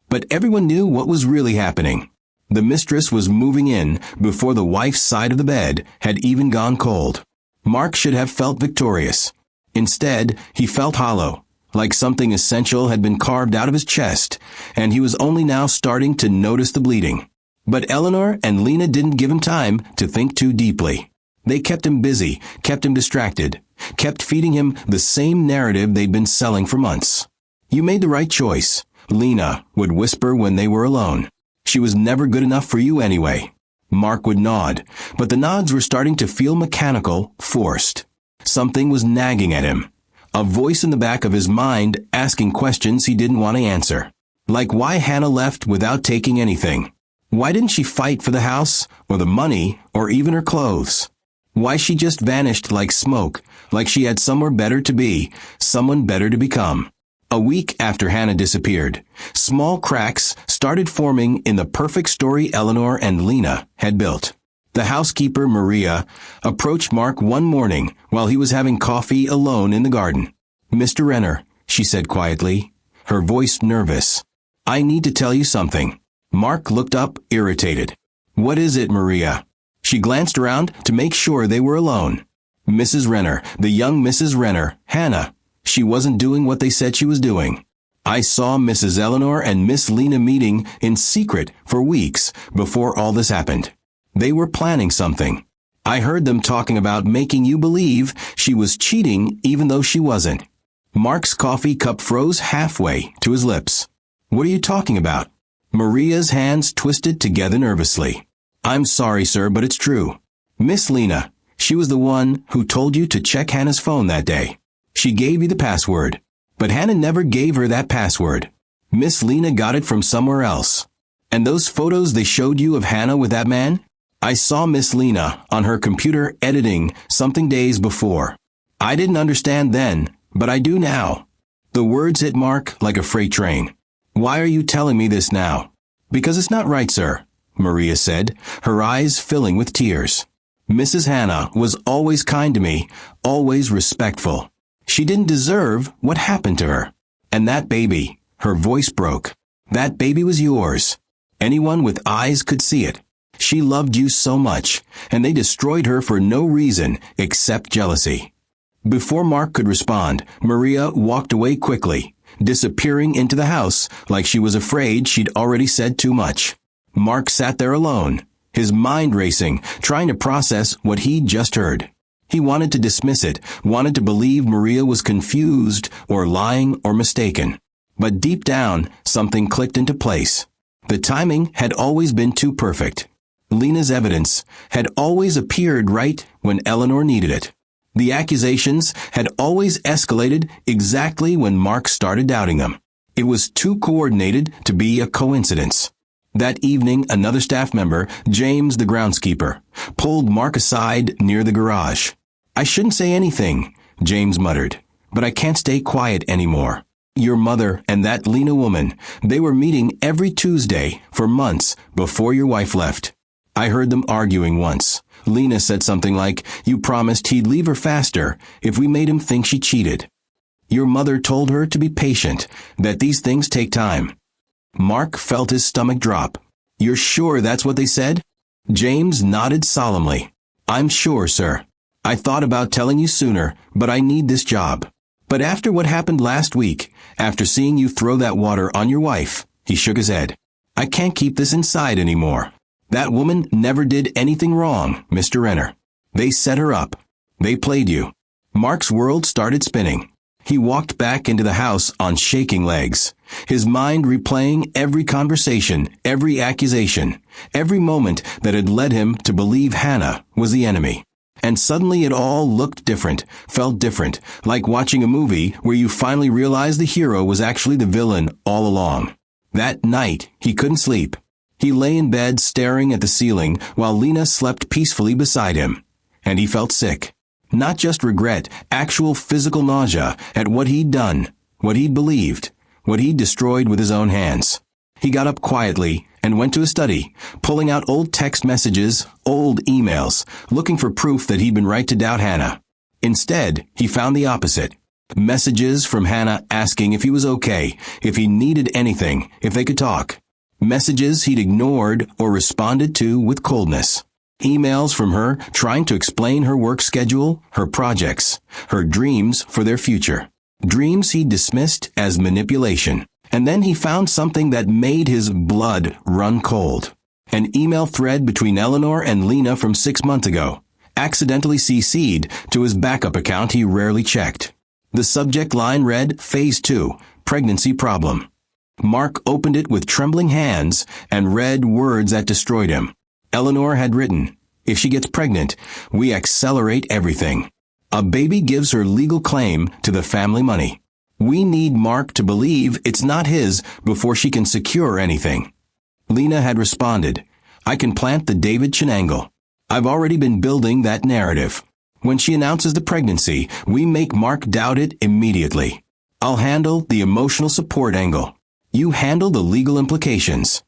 But everyone knew what was really happening. The mistress was moving in before the wife's side of the bed had even gone cold. Mark should have felt victorious. Instead, he felt hollow, like something essential had been carved out of his chest, and he was only now starting to notice the bleeding. But Eleanor and Lena didn't give him time to think too deeply. They kept him busy, kept him distracted, kept feeding him the same narrative they'd been selling for months. "You made the right choice," Lena would whisper when they were alone. "She was never good enough for you anyway." Mark would nod, but the nods were starting to feel mechanical, forced. Something was nagging at him. A voice in the back of his mind asking questions he didn't want to answer. Like why Hannah left without taking anything. Why didn't she fight for the house, or the money, or even her clothes? Why she just vanished like smoke, like she had somewhere better to be, someone better to become. A week after Hannah disappeared, small cracks started forming in the perfect story Eleanor and Lena had built. The housekeeper, Maria, approached Mark one morning while he was having coffee alone in the garden. "Mr. Renner," she said quietly, her voice nervous, "I need to tell you something." Mark looked up, irritated. "What is it, Maria?" She glanced around to make sure they were alone. Mrs. Renner, the young Mrs. Renner, Hannah. She wasn't doing what they said she was doing. "I saw Mrs. Eleanor and Miss Lena meeting in secret for weeks before all this happened. They were planning something. I heard them talking about making you believe she was cheating even though she wasn't." Mark's coffee cup froze halfway to his lips. "What are you talking about?" Maria's hands twisted together nervously. "I'm sorry, sir, but it's true. Miss Lena, she was the one who told you to check Hannah's phone that day. She gave you the password. But Hannah never gave her that password. Miss Lena got it from somewhere else. And those photos they showed you of Hannah with that man? I saw Miss Lena on her computer editing something days before. I didn't understand then, but I do now." The words hit Mark like a freight train. "Why are you telling me this now?" "Because it's not right, sir," Maria said, her eyes filling with tears. "Mrs. Hannah was always kind to me, always respectful. She didn't deserve what happened to her. And that baby," her voice broke. That baby was yours. Anyone with eyes could see it. She loved you so much, and they destroyed her for no reason except jealousy." Before Mark could respond, Maria walked away quickly, disappearing into the house like she was afraid she'd already said too much. Mark sat there alone, his mind racing, trying to process what he'd just heard. He wanted to dismiss it, wanted to believe Maria was confused or lying or mistaken. But deep down, something clicked into place. The timing had always been too perfect. Lena's evidence had always appeared right when Eleanor needed it. The accusations had always escalated exactly when Mark started doubting them. It was too coordinated to be a coincidence. That evening, another staff member, James the groundskeeper, pulled Mark aside near the garage. "I shouldn't say anything," James muttered, "but I can't stay quiet anymore. Your mother and that Lena woman, they were meeting every Tuesday for months before your wife left. I heard them arguing once. Lena said something like, 'You promised he'd leave her faster if we made him think she cheated.' Your mother told her to be patient, that these things take time." Mark felt his stomach drop. "You're sure that's what they said?" James nodded solemnly. "I'm sure, sir. I thought about telling you sooner, but I need this job. But after what happened last week, after seeing you throw that water on your wife," he shook his head, "I can't keep this inside anymore. That woman never did anything wrong, Mr. Renner. They set her up. They played you." Mark's world started spinning. He walked back into the house on shaking legs, his mind replaying every conversation, every accusation, every moment that had led him to believe Hannah was the enemy. And suddenly it all looked different, felt different, like watching a movie where you finally realize the hero was actually the villain all along. That night, he couldn't sleep. He lay in bed staring at the ceiling while Lena slept peacefully beside him. And he felt sick. Not just regret, actual physical nausea at what he'd done, what he'd believed, what he'd destroyed with his own hands. He got up quietly and went to his study, pulling out old text messages, old emails, looking for proof that he'd been right to doubt Hannah. Instead, he found the opposite. Messages from Hannah asking if he was okay, if he needed anything, if they could talk. Messages he'd ignored or responded to with coldness. Emails from her trying to explain her work schedule, her projects, her dreams for their future. Dreams he dismissed as manipulation. And then he found something that made his blood run cold. An email thread between Eleanor and Lena from 6 months ago, accidentally CC'd to his backup account he rarely checked. The subject line read, "Phase 2, Pregnancy Problem." Mark opened it with trembling hands and read words that destroyed him. Eleanor had written, "If she gets pregnant, we accelerate everything. A baby gives her legal claim to the family money. We need Mark to believe it's not his before she can secure anything." Lena had responded, "I can plant the David Chenangle. I've already been building that narrative. When she announces the pregnancy, we make Mark doubt it immediately. I'll handle the emotional support angle. You handle the legal implications."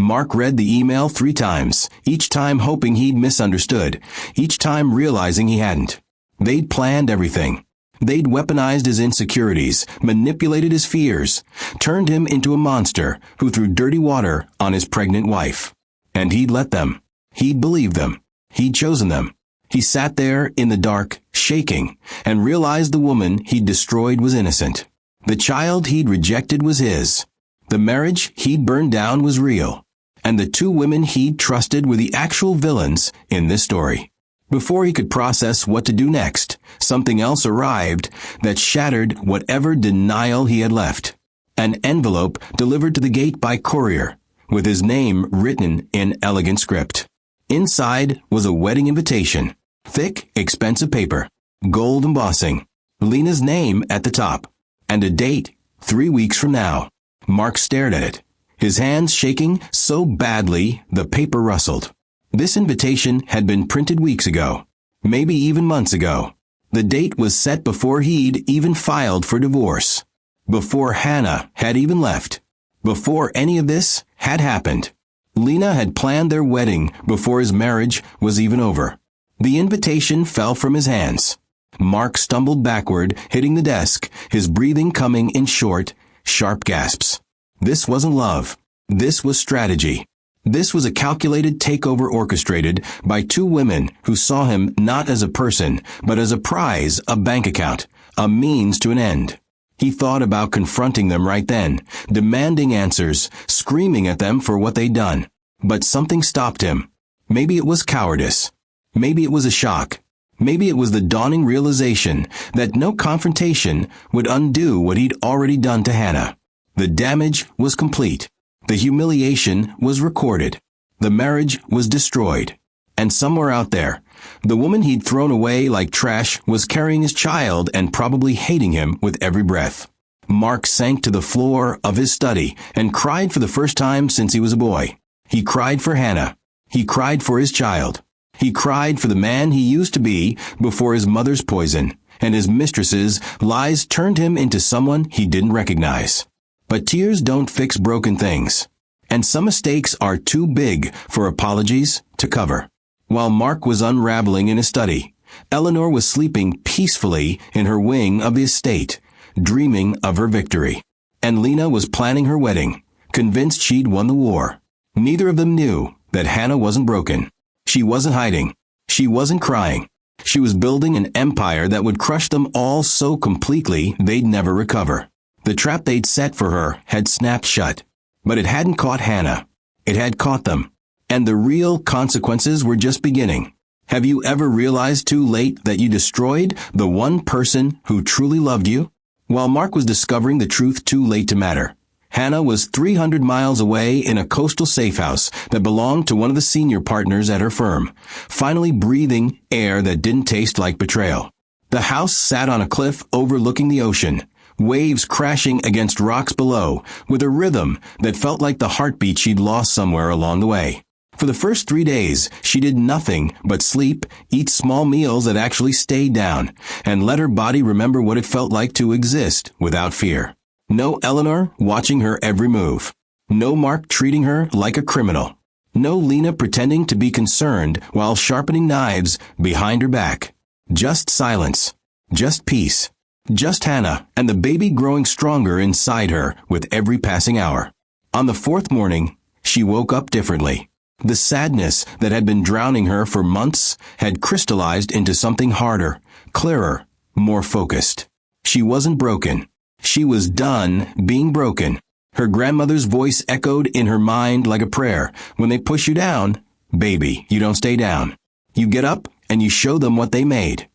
Mark read the email 3 times, each time hoping he'd misunderstood, each time realizing he hadn't. They'd planned everything. They'd weaponized his insecurities, manipulated his fears, turned him into a monster who threw dirty water on his pregnant wife. And he'd let them. He'd believed them. He'd chosen them. He sat there in the dark, shaking, and realized the woman he'd destroyed was innocent. The child he'd rejected was his. The marriage he'd burned down was real. And the 2 women he'd trusted were the actual villains in this story. Before he could process what to do next, something else arrived that shattered whatever denial he had left. An envelope delivered to the gate by courier, with his name written in elegant script. Inside was a wedding invitation, thick, expensive paper, gold embossing, Lena's name at the top, and a date, 3 weeks from now. Mark stared at it, his hands shaking so badly the paper rustled. This invitation had been printed weeks ago, maybe even months ago. The date was set before he'd even filed for divorce, before Hannah had even left, before any of this had happened. Lena had planned their wedding before his marriage was even over. The invitation fell from his hands. Mark stumbled backward, hitting the desk, his breathing coming in short, sharp gasps. This wasn't love. This was strategy. This was a calculated takeover orchestrated by two women who saw him not as a person, but as a prize, a bank account, a means to an end. He thought about confronting them right then, demanding answers, screaming at them for what they'd done. But something stopped him. Maybe it was cowardice. Maybe it was a shock. Maybe it was the dawning realization that no confrontation would undo what he'd already done to Hannah. The damage was complete. The humiliation was recorded. The marriage was destroyed. And somewhere out there, the woman he'd thrown away like trash was carrying his child and probably hating him with every breath. Mark sank to the floor of his study and cried for the first time since he was a boy. He cried for Hannah. He cried for his child. He cried for the man he used to be before his mother's poison and his mistress's lies turned him into someone he didn't recognize. But tears don't fix broken things, and some mistakes are too big for apologies to cover. While Mark was unraveling in his study, Eleanor was sleeping peacefully in her wing of the estate, dreaming of her victory. And Lena was planning her wedding, convinced she'd won the war. Neither of them knew that Hannah wasn't broken. She wasn't hiding. She wasn't crying. She was building an empire that would crush them all so completely they'd never recover. The trap they'd set for her had snapped shut. But it hadn't caught Hannah. It had caught them. And the real consequences were just beginning. Have you ever realized too late that you destroyed the one person who truly loved you? While Mark was discovering the truth too late to matter, Hannah was 300 miles away in a coastal safe house that belonged to one of the senior partners at her firm, finally breathing air that didn't taste like betrayal. The house sat on a cliff overlooking the ocean, waves crashing against rocks below, with a rhythm that felt like the heartbeat she'd lost somewhere along the way. For the first 3 days, she did nothing but sleep, eat small meals that actually stayed down, and let her body remember what it felt like to exist without fear. No Eleanor watching her every move. No Mark treating her like a criminal. No Lena pretending to be concerned while sharpening knives behind her back. Just silence. Just peace. Just Hannah and the baby growing stronger inside her with every passing hour. On the fourth morning, she woke up differently. The sadness that had been drowning her for months had crystallized into something harder, clearer, more focused. She wasn't broken. She was done being broken. Her grandmother's voice echoed in her mind like a prayer. When they push you down, baby, you don't stay down. You get up and you show them what they made.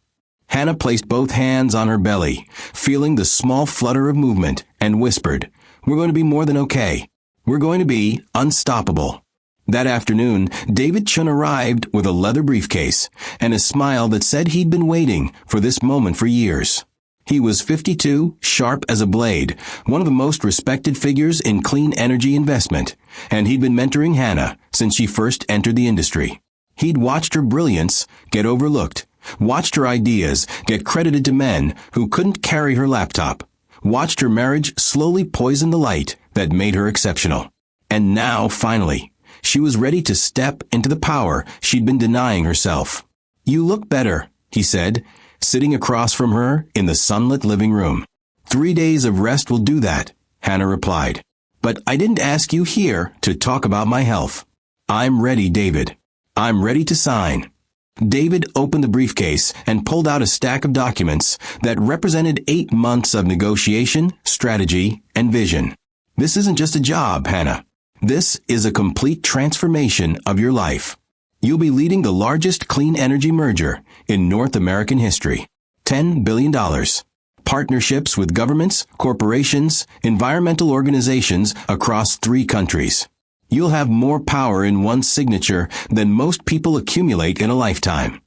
Hannah placed both hands on her belly, feeling the small flutter of movement, and whispered, "We're going to be more than okay. We're going to be unstoppable." That afternoon, David Chun arrived with a leather briefcase and a smile that said he'd been waiting for this moment for years. He was 52, sharp as a blade, one of the most respected figures in clean energy investment, and he'd been mentoring Hannah since she first entered the industry. He'd watched her brilliance get overlooked, watched her ideas get credited to men who couldn't carry her laptop, watched her marriage slowly poison the light that made her exceptional. And now, finally, she was ready to step into the power she'd been denying herself. "You look better," he said, sitting across from her in the sunlit living room. 3 days of rest will do that," Hannah replied. "But I didn't ask you here to talk about my health." "I'm ready, David. I'm ready to sign." David opened the briefcase and pulled out a stack of documents that represented 8 months of negotiation, strategy, and vision. "This isn't just a job, Hannah. This is a complete transformation of your life. You'll be leading the largest clean energy merger in North American history. $10 billion. Partnerships with governments, corporations, environmental organizations across 3 countries. You'll have more power in one signature than most people accumulate in a lifetime."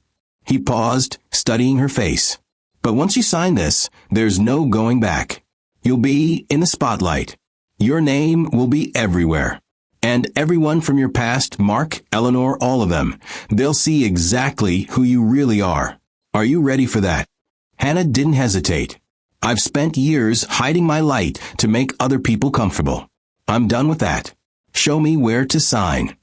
He paused, studying her face. "But once you sign this, there's no going back. You'll be in the spotlight. Your name will be everywhere. And everyone from your past, Mark, Eleanor, all of them, they'll see exactly who you really are. Are you ready for that?" Hannah didn't hesitate. "I've spent years hiding my light to make other people comfortable. I'm done with that. Show me where to sign."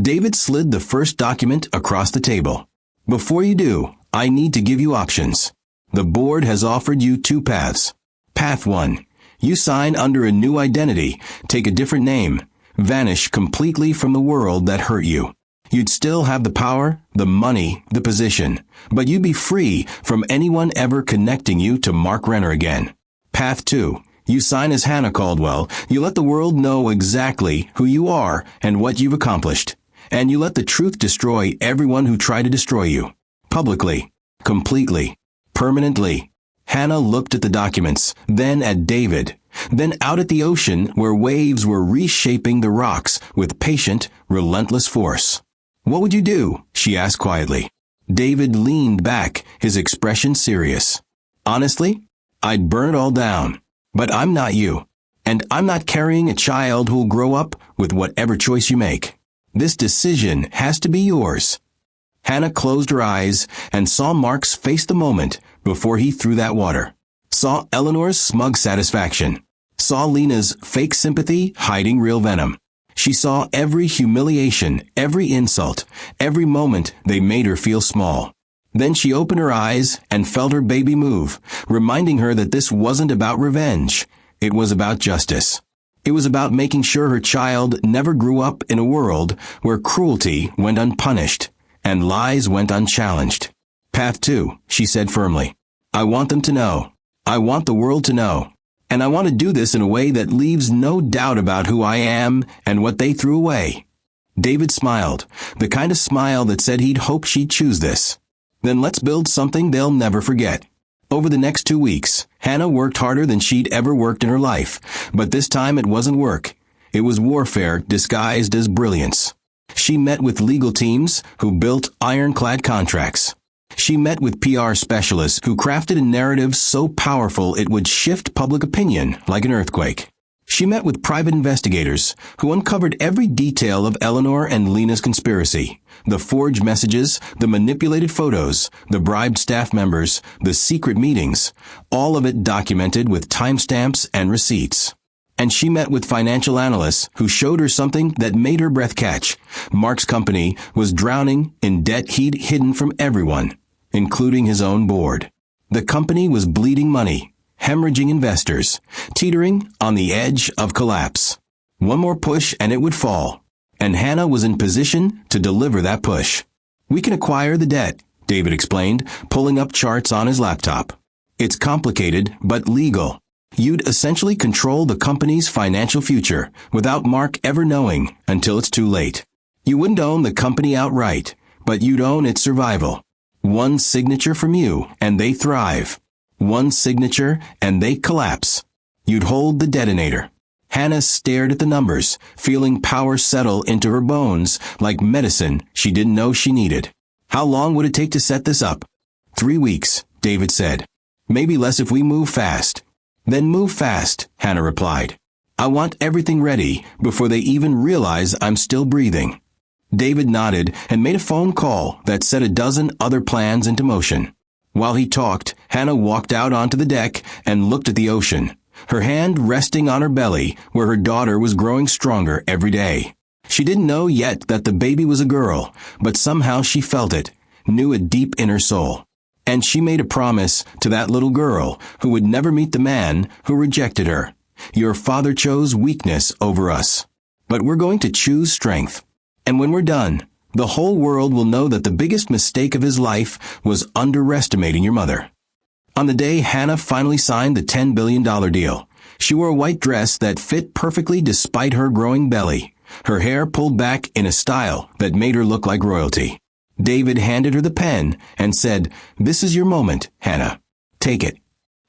David slid the first document across the table. "Before you do, I need to give you options. The board has offered you 2 paths. Path 1. You sign under a new identity, take a different name, vanish completely from the world that hurt you. You'd still have the power, the money, the position, but you'd be free from anyone ever connecting you to Mark Renner again. Path 2. You sign as Hannah Caldwell. You let the world know exactly who you are and what you've accomplished. And you let the truth destroy everyone who tried to destroy you. Publicly. Completely. Permanently. Hannah looked at the documents, then at David, then out at the ocean where waves were reshaping the rocks with patient, relentless force. "What would you do?" she asked quietly. David leaned back, his expression serious. "Honestly, I'd burn it all down. But I'm not you. And I'm not carrying a child who'll grow up with whatever choice you make. This decision has to be yours." Hannah closed her eyes and saw Mark's face the moment before he threw that water. Saw Eleanor's smug satisfaction. Saw Lena's fake sympathy hiding real venom. She saw every humiliation, every insult, every moment they made her feel small. Then she opened her eyes and felt her baby move, reminding her that this wasn't about revenge. It was about justice. It was about making sure her child never grew up in a world where cruelty went unpunished and lies went unchallenged. Path 2, she said firmly. I want them to know. I want the world to know. And I want to do this in a way that leaves no doubt about who I am and what they threw away. David smiled, the kind of smile that said he'd hoped she'd choose this. Then let's build something they'll never forget. Over the next 2 weeks, Hannah worked harder than she'd ever worked in her life, but this time it wasn't work. It was warfare disguised as brilliance. She met with legal teams who built ironclad contracts. She met with PR specialists who crafted a narrative so powerful it would shift public opinion like an earthquake. She met with private investigators who uncovered every detail of Eleanor and Lena's conspiracy. The forged messages, the manipulated photos, the bribed staff members, the secret meetings, all of it documented with timestamps and receipts. And she met with financial analysts who showed her something that made her breath catch. Mark's company was drowning in debt he'd hidden from everyone, including his own board. The company was bleeding money, hemorrhaging investors, teetering on the edge of collapse. One more push and it would fall. And Hannah was in position to deliver that push. We can acquire the debt, David explained, pulling up charts on his laptop. It's complicated, but legal. You'd essentially control the company's financial future without Mark ever knowing until it's too late. You wouldn't own the company outright, but you'd own its survival. One signature from you, and they thrive. One signature, and they collapse. You'd hold the detonator. Hannah stared at the numbers, feeling power settle into her bones like medicine she didn't know she needed. How long would it take to set this up? 3 weeks, David said. Maybe less if we move fast. Then move fast, Hannah replied. I want everything ready before they even realize I'm still breathing. David nodded and made a phone call that set a dozen other plans into motion. While he talked, Hannah walked out onto the deck and looked at the ocean, her hand resting on her belly where her daughter was growing stronger every day. She didn't know yet that the baby was a girl, but somehow she felt it, knew it deep in her soul. And she made a promise to that little girl who would never meet the man who rejected her. Your father chose weakness over us, but we're going to choose strength. And when we're done, the whole world will know that the biggest mistake of his life was underestimating your mother. On the day Hannah finally signed the $10 billion deal, she wore a white dress that fit perfectly despite her growing belly, her hair pulled back in a style that made her look like royalty. David handed her the pen and said, "This is your moment, Hannah. Take it."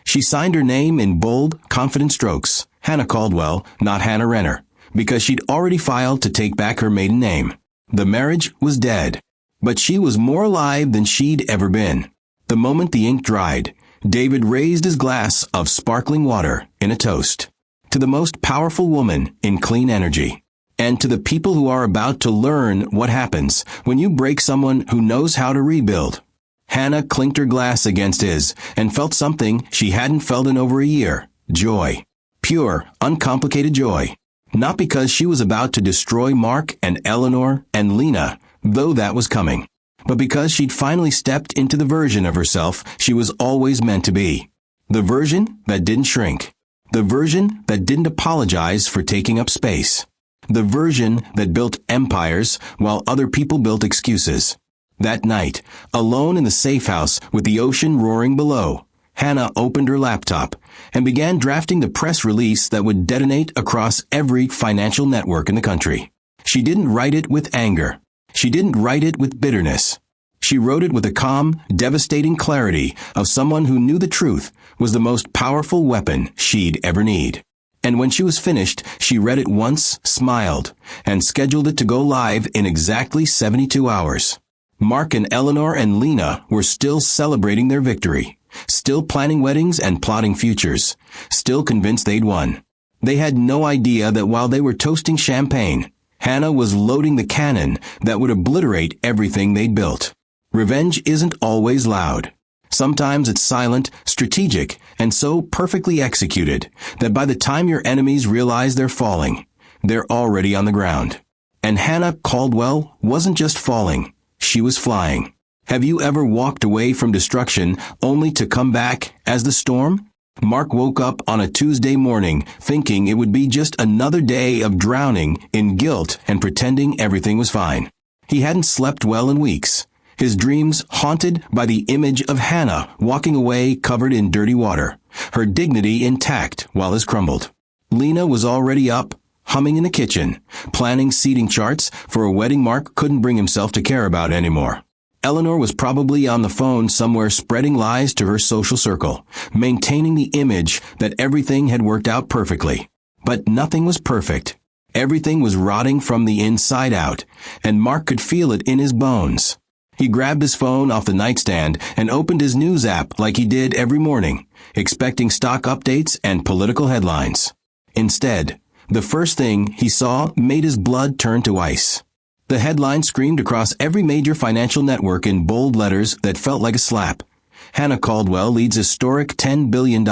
She signed her name in bold, confident strokes, Hannah Caldwell, not Hannah Renner, because she'd already filed to take back her maiden name. The marriage was dead, but she was more alive than she'd ever been. The moment the ink dried, David raised his glass of sparkling water in a toast to the most powerful woman in clean energy, and to the people who are about to learn what happens when you break someone who knows how to rebuild. Hannah clinked her glass against his and felt something she hadn't felt in over a year, joy. Pure, uncomplicated joy. Not because she was about to destroy Mark and Eleanor and Lena, though that was coming, but because she'd finally stepped into the version of herself she was always meant to be. The version that didn't shrink. The version that didn't apologize for taking up space. The version that built empires while other people built excuses. That night, alone in the safe house with the ocean roaring below, Hannah opened her laptop and began drafting the press release that would detonate across every financial network in the country. She didn't write it with anger. She didn't write it with bitterness. She wrote it with the calm, devastating clarity of someone who knew the truth was the most powerful weapon she'd ever need. And when she was finished, she read it once, smiled, and scheduled it to go live in exactly 72 hours. Mark and Eleanor and Lena were still celebrating their victory, still planning weddings and plotting futures, still convinced they'd won. They had no idea that while they were toasting champagne, Hannah was loading the cannon that would obliterate everything they'd built. Revenge isn't always loud. Sometimes it's silent, strategic, and so perfectly executed that by the time your enemies realize they're falling, they're already on the ground. And Hannah Caldwell wasn't just falling, she was flying. Have you ever walked away from destruction only to come back as the storm? Mark woke up on a Tuesday morning thinking it would be just another day of drowning in guilt and pretending everything was fine. He hadn't slept well in weeks. His dreams haunted by the image of Hannah walking away covered in dirty water, her dignity intact while his crumbled. Lena was already up, humming in the kitchen, planning seating charts for a wedding Mark couldn't bring himself to care about anymore. Eleanor was probably on the phone somewhere spreading lies to her social circle, maintaining the image that everything had worked out perfectly. But nothing was perfect. Everything was rotting from the inside out, and Mark could feel it in his bones. He grabbed his phone off the nightstand and opened his news app like he did every morning, expecting stock updates and political headlines. Instead, the first thing he saw made his blood turn to ice. The headline screamed across every major financial network in bold letters that felt like a slap. Hannah Caldwell leads historic $10 billion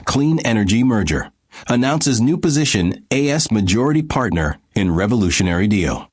clean energy merger. Announces new position AS majority partner in revolutionary deal.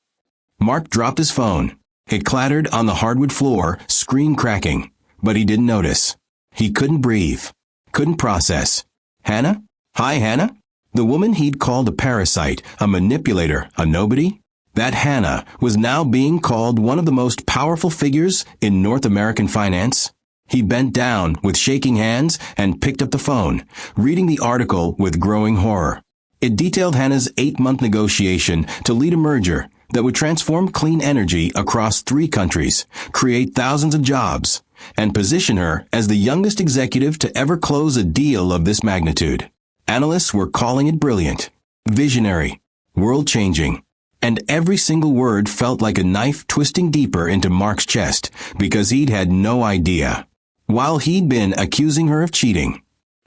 Mark dropped his phone. It clattered on the hardwood floor, screen cracking, but he didn't notice. He couldn't breathe, couldn't process. Hannah? Hi, Hannah? The woman he'd called a parasite, a manipulator, a nobody? That Hannah was now being called one of the most powerful figures in North American finance. He bent down with shaking hands and picked up the phone, reading the article with growing horror. It detailed Hannah's 8-month negotiation to lead a merger that would transform clean energy across 3 countries, create thousands of jobs, and position her as the youngest executive to ever close a deal of this magnitude. Analysts were calling it brilliant, visionary, world-changing, and every single word felt like a knife twisting deeper into Mark's chest because he'd had no idea. While he'd been accusing her of cheating,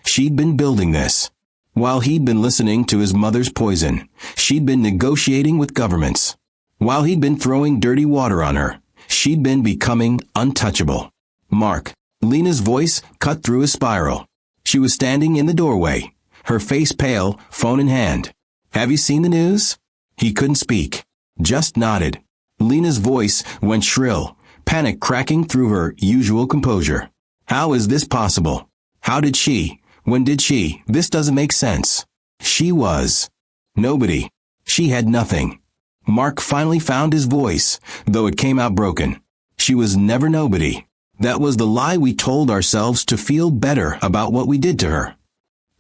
she'd been building this. While he'd been listening to his mother's poison, she'd been negotiating with governments. While he'd been throwing dirty water on her, she'd been becoming untouchable. Mark, Lena's voice cut through his spiral. She was standing in the doorway, her face pale, phone in hand. Have you seen the news? He couldn't speak, just nodded. Lena's voice went shrill, panic cracking through her usual composure. How is this possible? How did she? When did she? This doesn't make sense. She was nobody. She had nothing. Mark finally found his voice, though it came out broken. She was never nobody. That was the lie we told ourselves to feel better about what we did to her.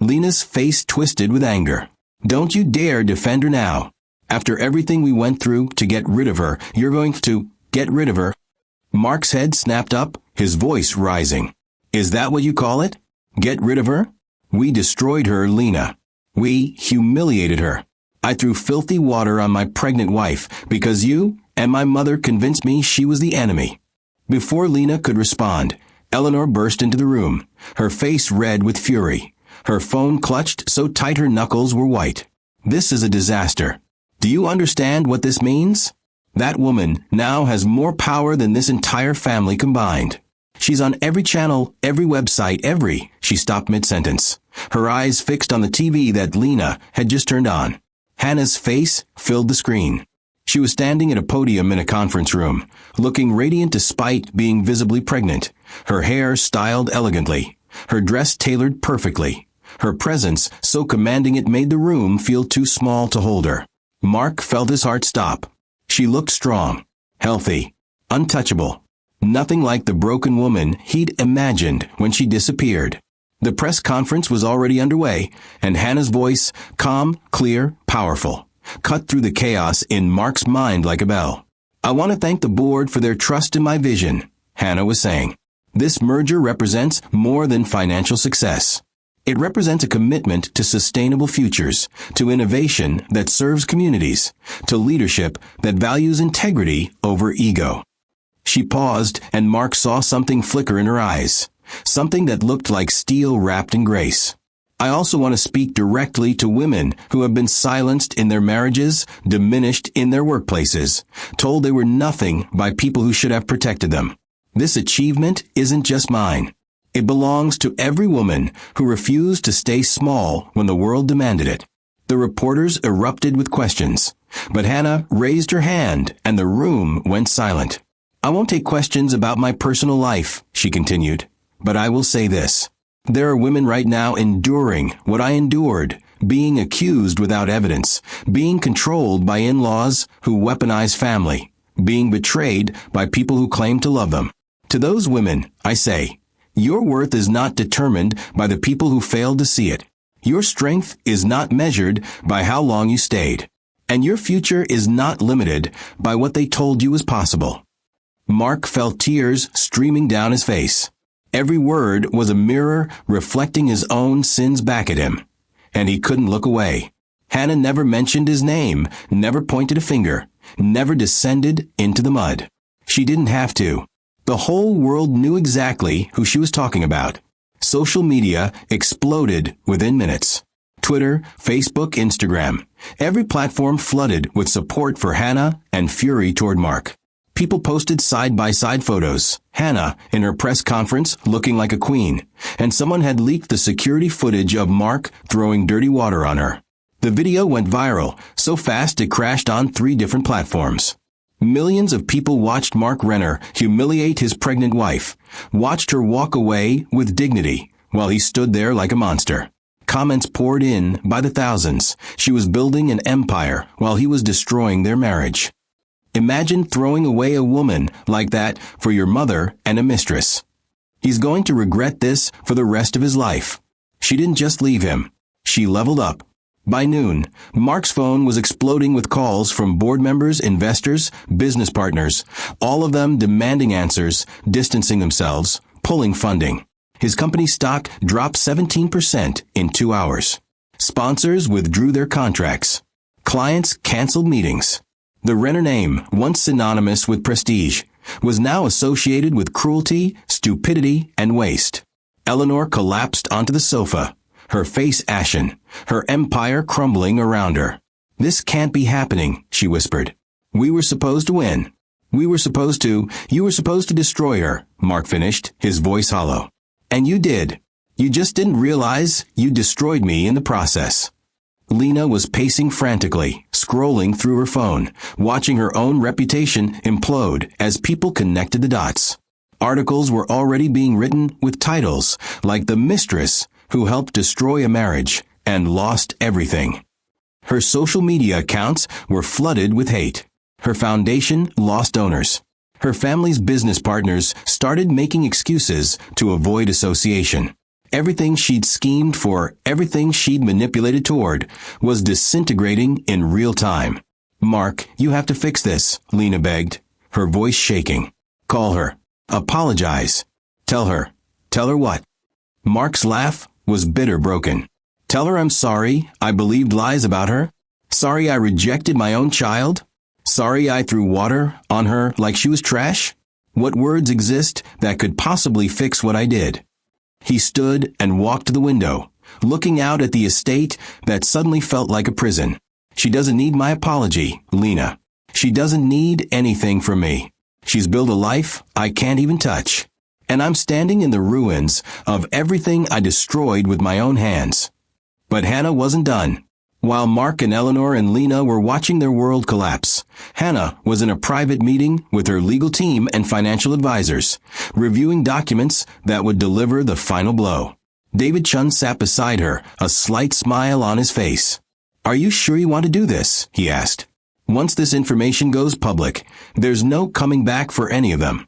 Lena's face twisted with anger. Don't you dare defend her now. After everything we went through to get rid of her, you're going to get rid of her? Mark's head snapped up, his voice rising. Is that what you call it? Get rid of her? We destroyed her, Lena. We humiliated her. I threw filthy water on my pregnant wife because you and my mother convinced me she was the enemy. Before Lena could respond, Eleanor burst into the room, her face red with fury, her phone clutched so tight her knuckles were white. This is a disaster. Do you understand what this means? That woman now has more power than this entire family combined. She's on every channel, every website, She stopped mid-sentence, her eyes fixed on the TV that Lena had just turned on. Hannah's face filled the screen. She was standing at a podium in a conference room, looking radiant despite being visibly pregnant, her hair styled elegantly, her dress tailored perfectly, her presence so commanding it made the room feel too small to hold her. Mark felt his heart stop. She looked strong, healthy, untouchable. Nothing like the broken woman he'd imagined when she disappeared. The press conference was already underway, and Hannah's voice, calm, clear, powerful, cut through the chaos in Mark's mind like a bell. "I want to thank the board for their trust in my vision," Hannah was saying. "This merger represents more than financial success. It represents a commitment to sustainable futures, to innovation that serves communities, to leadership that values integrity over ego." She paused, and Mark saw something flicker in her eyes, something that looked like steel wrapped in grace. "I also want to speak directly to women who have been silenced in their marriages, diminished in their workplaces, told they were nothing by people who should have protected them. This achievement isn't just mine. It belongs to every woman who refused to stay small when the world demanded it." The reporters erupted with questions, but Hannah raised her hand and the room went silent. "I won't take questions about my personal life," she continued, "but I will say this. There are women right now enduring what I endured, being accused without evidence, being controlled by in-laws who weaponize family, being betrayed by people who claim to love them. To those women, I say, your worth is not determined by the people who failed to see it. Your strength is not measured by how long you stayed. And your future is not limited by what they told you was possible." Mark felt tears streaming down his face. Every word was a mirror reflecting his own sins back at him, and he couldn't look away. Hannah never mentioned his name, never pointed a finger, never descended into the mud. She didn't have to. The whole world knew exactly who she was talking about. Social media exploded within minutes. Twitter, Facebook, Instagram. Every platform flooded with support for Hannah and fury toward Mark. People posted side-by-side photos, Hannah in her press conference looking like a queen, and someone had leaked the security footage of Mark throwing dirty water on her. The video went viral, so fast it crashed on 3 different platforms. Millions of people watched Mark Renner humiliate his pregnant wife, watched her walk away with dignity while he stood there like a monster. Comments poured in by the thousands. She was building an empire while he was destroying their marriage. Imagine throwing away a woman like that for your mother and a mistress. He's going to regret this for the rest of his life. She didn't just leave him. She leveled up. By noon, Mark's phone was exploding with calls from board members, investors, business partners, all of them demanding answers, distancing themselves, pulling funding. His company's stock dropped 17% in 2 hours. Sponsors withdrew their contracts. Clients canceled meetings. The Renner name, once synonymous with prestige, was now associated with cruelty, stupidity, and waste. Eleanor collapsed onto the sofa, her face ashen, her empire crumbling around her. "This can't be happening," she whispered. "We were supposed to win. You were supposed to destroy her," Mark finished, his voice hollow. "And you did. You just didn't realize you destroyed me in the process." Lena was pacing frantically, scrolling through her phone, watching her own reputation implode as people connected the dots. Articles were already being written with titles like "The Mistress Who Helped Destroy a Marriage and Lost Everything." Her social media accounts were flooded with hate. Her foundation lost owners. Her family's business partners started making excuses to avoid association. Everything she'd schemed for, everything she'd manipulated toward, was disintegrating in real time. "Mark, you have to fix this," Lena begged, her voice shaking. "Call her. Apologize. Tell her. Tell her what?" Mark's laugh was bitter broken. "Tell her I'm sorry I believed lies about her. Sorry I rejected my own child. Sorry I threw water on her like she was trash. What words exist that could possibly fix what I did?" He stood and walked to the window, looking out at the estate that suddenly felt like a prison. "She doesn't need my apology, Lena. She doesn't need anything from me. She's built a life I can't even touch. And I'm standing in the ruins of everything I destroyed with my own hands." But Hannah wasn't done. While Mark and Eleanor and Lena were watching their world collapse, Hannah was in a private meeting with her legal team and financial advisors, reviewing documents that would deliver the final blow. David Chun sat beside her, a slight smile on his face. "Are you sure you want to do this?" he asked. "Once this information goes public, there's no coming back for any of them."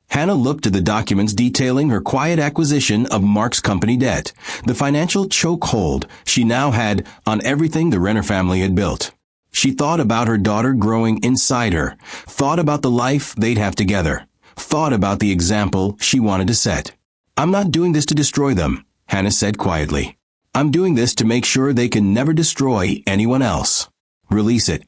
Hannah looked at the documents detailing her quiet acquisition of Mark's company debt, the financial chokehold she now had on everything the Renner family had built. She thought about her daughter growing inside her, thought about the life they'd have together, thought about the example she wanted to set. "I'm not doing this to destroy them," Hannah said quietly. "I'm doing this to make sure they can never destroy anyone else. Release it."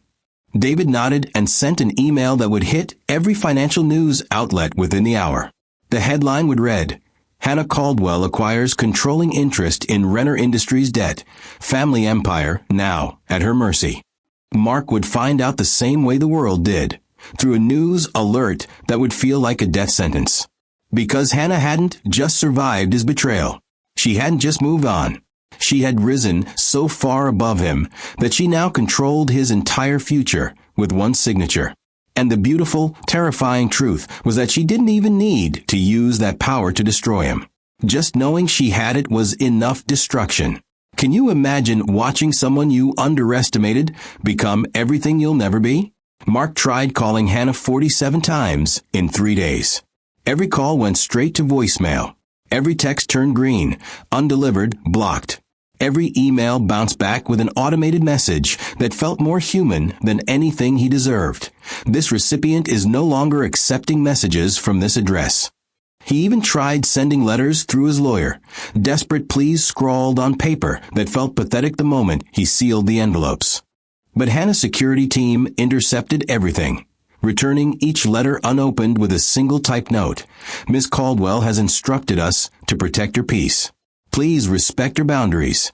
David nodded and sent an email that would hit every financial news outlet within the hour. The headline would read, "Hannah Caldwell acquires controlling interest in Renner Industries debt. Family empire now at her mercy." Mark would find out the same way the world did, through a news alert that would feel like a death sentence. Because Hannah hadn't just survived his betrayal. She hadn't just moved on. She had risen so far above him that she now controlled his entire future with one signature. And the beautiful, terrifying truth was that she didn't even need to use that power to destroy him. Just knowing she had it was enough destruction. Can you imagine watching someone you underestimated become everything you'll never be? Mark tried calling Hannah 47 times in 3 days. Every call went straight to voicemail. Every text turned green, undelivered, blocked. Every email bounced back with an automated message that felt more human than anything he deserved. "This recipient is no longer accepting messages from this address." He even tried sending letters through his lawyer, desperate pleas scrawled on paper that felt pathetic the moment he sealed the envelopes. But Hannah's security team intercepted everything, returning each letter unopened with a single typed note. "Ms. Caldwell has instructed us to protect her peace. Please respect her boundaries."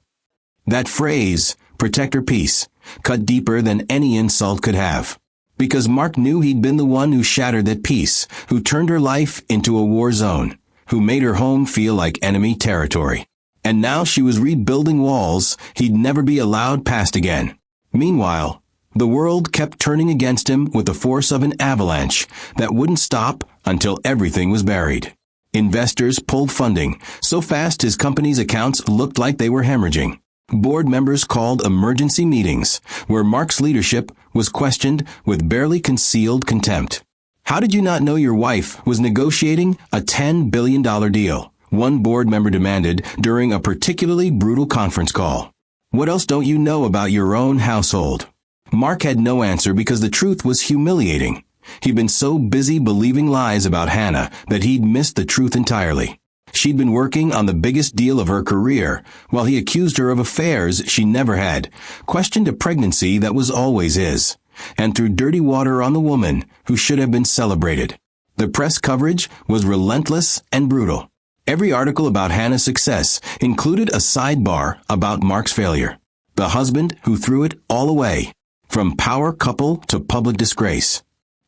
That phrase, "protect her peace," cut deeper than any insult could have. Because Mark knew he'd been the one who shattered that peace, who turned her life into a war zone, who made her home feel like enemy territory. And now she was rebuilding walls he'd never be allowed past again. Meanwhile, the world kept turning against him with the force of an avalanche that wouldn't stop until everything was buried. Investors pulled funding so fast his company's accounts looked like they were hemorrhaging. Board members called emergency meetings, where Mark's leadership was questioned with barely concealed contempt. "How did you not know your wife was negotiating a $10 billion deal?" one board member demanded during a particularly brutal conference call. "What else don't you know about your own household?" Mark had no answer because the truth was humiliating. He'd been so busy believing lies about Hannah that he'd missed the truth entirely. She'd been working on the biggest deal of her career, while he accused her of affairs she never had, questioned a pregnancy that was always his, and threw dirty water on the woman who should have been celebrated. The press coverage was relentless and brutal. Every article about Hannah's success included a sidebar about Mark's failure. The husband who threw it all away, from power couple to public disgrace.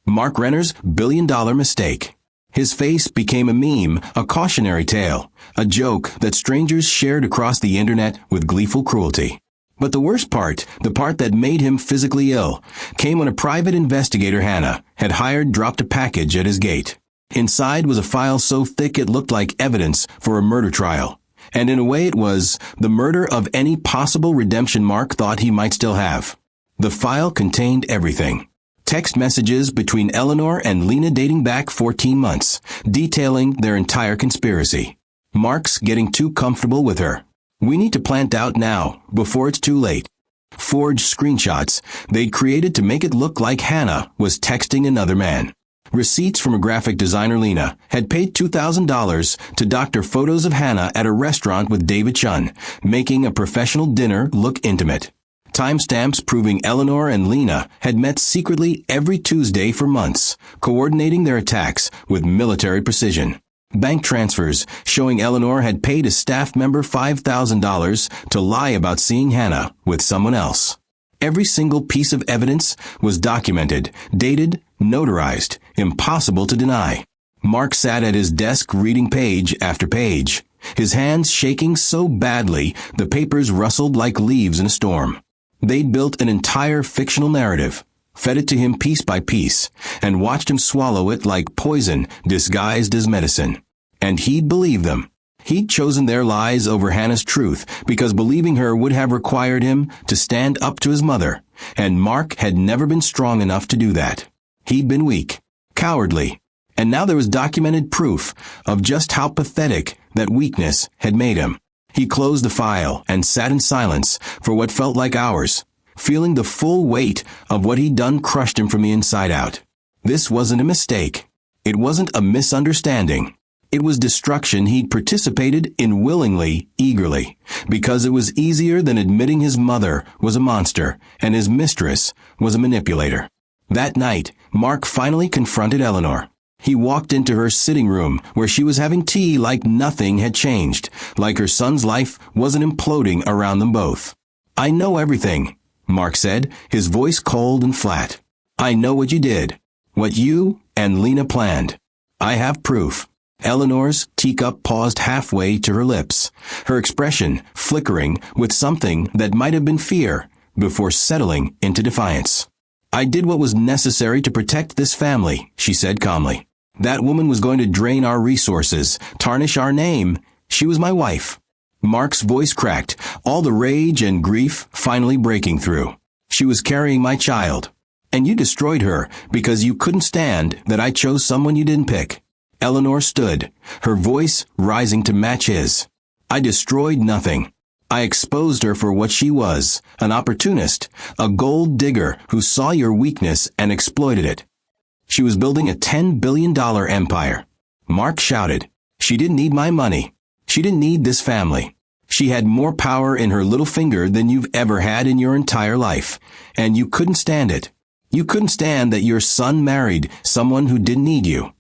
Mark Renner's billion-dollar mistake. His face became a meme, a cautionary tale, a joke that strangers shared across the internet with gleeful cruelty. But the worst part, the part that made him physically ill, came when a private investigator Hannah had hired dropped a package at his gate. Inside was a file so thick it looked like evidence for a murder trial. And in a way it was the murder of any possible redemption Mark thought he might still have. The file contained everything. Text messages between Eleanor and Lena dating back 14 months, detailing their entire conspiracy. Mark's getting too comfortable with her. "We need to plant out now, before it's too late." Forged screenshots they'd created to make it look like Hannah was texting another man. Receipts from a graphic designer, Lena, had paid $2,000 to doctor photos of Hannah at a restaurant with David Chun, making a professional dinner look intimate. Timestamps proving Eleanor and Lena had met secretly every Tuesday for months, coordinating their attacks with military precision. Bank transfers showing Eleanor had paid a staff member $5,000 to lie about seeing Hannah with someone else. Every single piece of evidence was documented, dated, notarized, impossible to deny. Mark sat at his desk reading page after page, his hands shaking so badly the papers rustled like leaves in a storm. They'd built an entire fictional narrative, fed it to him piece by piece, and watched him swallow it like poison disguised as medicine. And he'd believe them. He'd chosen their lies over Hannah's truth because believing her would have required him to stand up to his mother, and Mark had never been strong enough to do that. He'd been weak, cowardly, and now there was documented proof of just how pathetic that weakness had made him. He closed the file and sat in silence for what felt like hours, feeling the full weight of what he'd done crushed him from the inside out. This wasn't a mistake. It wasn't a misunderstanding. It was destruction he'd participated in willingly, eagerly, because it was easier than admitting his mother was a monster and his mistress was a manipulator. That night, Mark finally confronted Eleanor. He walked into her sitting room where she was having tea like nothing had changed, like her son's life wasn't imploding around them both. "I know everything," Mark said, his voice cold and flat. "I know what you did, what you and Lena planned. I have proof." Eleanor's teacup paused halfway to her lips, her expression flickering with something that might have been fear before settling into defiance. "I did what was necessary to protect this family," she said calmly. "That woman was going to drain our resources, tarnish our name. She was my wife." Mark's voice cracked, all the rage and grief finally breaking through. "She was carrying my child. And you destroyed her because you couldn't stand that I chose someone you didn't pick." Eleanor stood, her voice rising to match his. "I destroyed nothing. I exposed her for what she was, an opportunist, a gold digger who saw your weakness and exploited it. She was building a $10 billion empire." Mark shouted. "She didn't need my money. She didn't need this family. She had more power in her little finger than you've ever had in your entire life, and you couldn't stand it. You couldn't stand that your son married someone who didn't need you."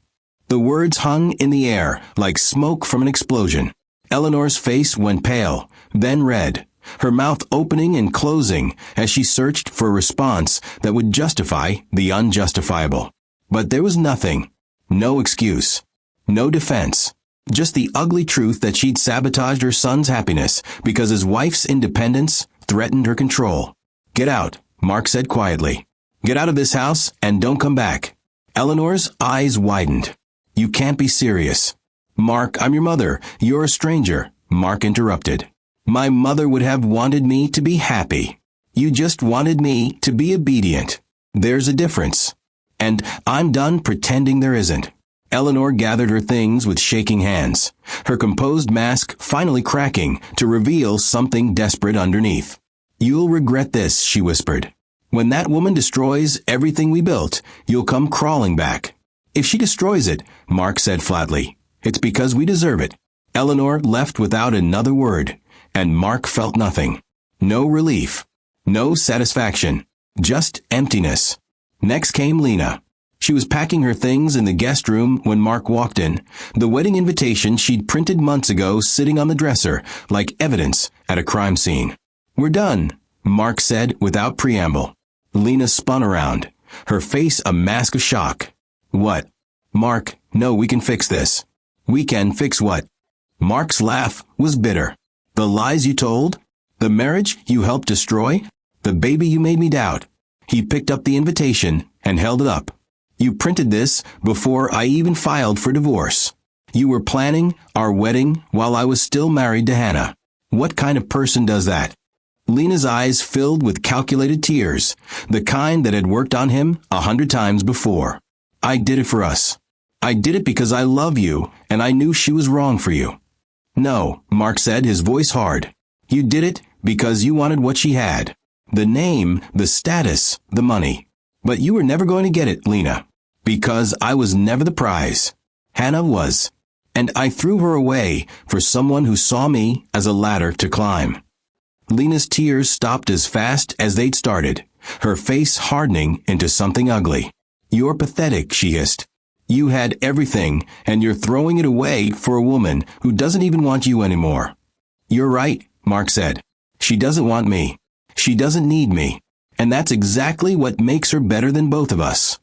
The words hung in the air like smoke from an explosion. Eleanor's face went pale, then red, her mouth opening and closing as she searched for a response that would justify the unjustifiable. But there was nothing. No excuse. No defense. Just the ugly truth that she'd sabotaged her son's happiness because his wife's independence threatened her control. "Get out," Mark said quietly. "Get out of this house and don't come back." Eleanor's eyes widened. "You can't be serious." "Mark, I'm your mother. You're a stranger," Mark interrupted. "My mother would have wanted me to be happy. You just wanted me to be obedient. There's a difference. And I'm done pretending there isn't." Eleanor gathered her things with shaking hands, her composed mask finally cracking to reveal something desperate underneath. "You'll regret this," she whispered. "When that woman destroys everything we built, you'll come crawling back." "If she destroys it," Mark said flatly, "it's because we deserve it." Eleanor left without another word, and Mark felt nothing. No relief. No satisfaction. Just emptiness. Next came Lena. She was packing her things in the guest room when Mark walked in, the wedding invitation she'd printed months ago sitting on the dresser like evidence at a crime scene. "We're done," Mark said without preamble. Lena spun around, her face a mask of shock. "What?" "Mark, no, we can fix this." "We can fix what?" Mark's laugh was bitter. "The lies you told? The marriage you helped destroy? The baby you made me doubt?" He picked up the invitation and held it up. "You printed this before I even filed for divorce. You were planning our wedding while I was still married to Hannah. What kind of person does that?" Lena's eyes filled with calculated tears, the kind that had worked on him 100 times before. "I did it for us. I did it because I love you, and I knew she was wrong for you." "No," Mark said, his voice hard. "You did it because you wanted what she had. The name, the status, the money. But you were never going to get it, Lena. Because I was never the prize. Hannah was. And I threw her away for someone who saw me as a ladder to climb." Lena's tears stopped as fast as they'd started, her face hardening into something ugly. "You're pathetic," she hissed. "You had everything, and you're throwing it away for a woman who doesn't even want you anymore." "You're right," Mark said. "She doesn't want me. She doesn't need me. And that's exactly what makes her better than both of us."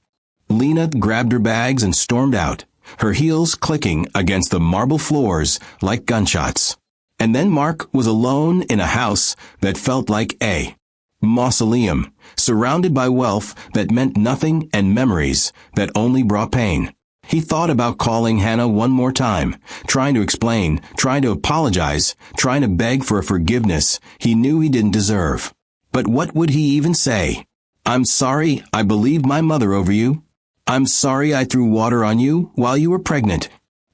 Lena grabbed her bags and stormed out, her heels clicking against the marble floors like gunshots. And then Mark was alone in a house that felt like a mausoleum, surrounded by wealth that meant nothing and memories that only brought pain. He thought about calling Hannah one more time, trying to explain, trying to apologize, trying to beg for a forgiveness he knew he didn't deserve. But what would he even say? "I'm sorry I believed my mother over you. I'm sorry I threw water on you while you were pregnant.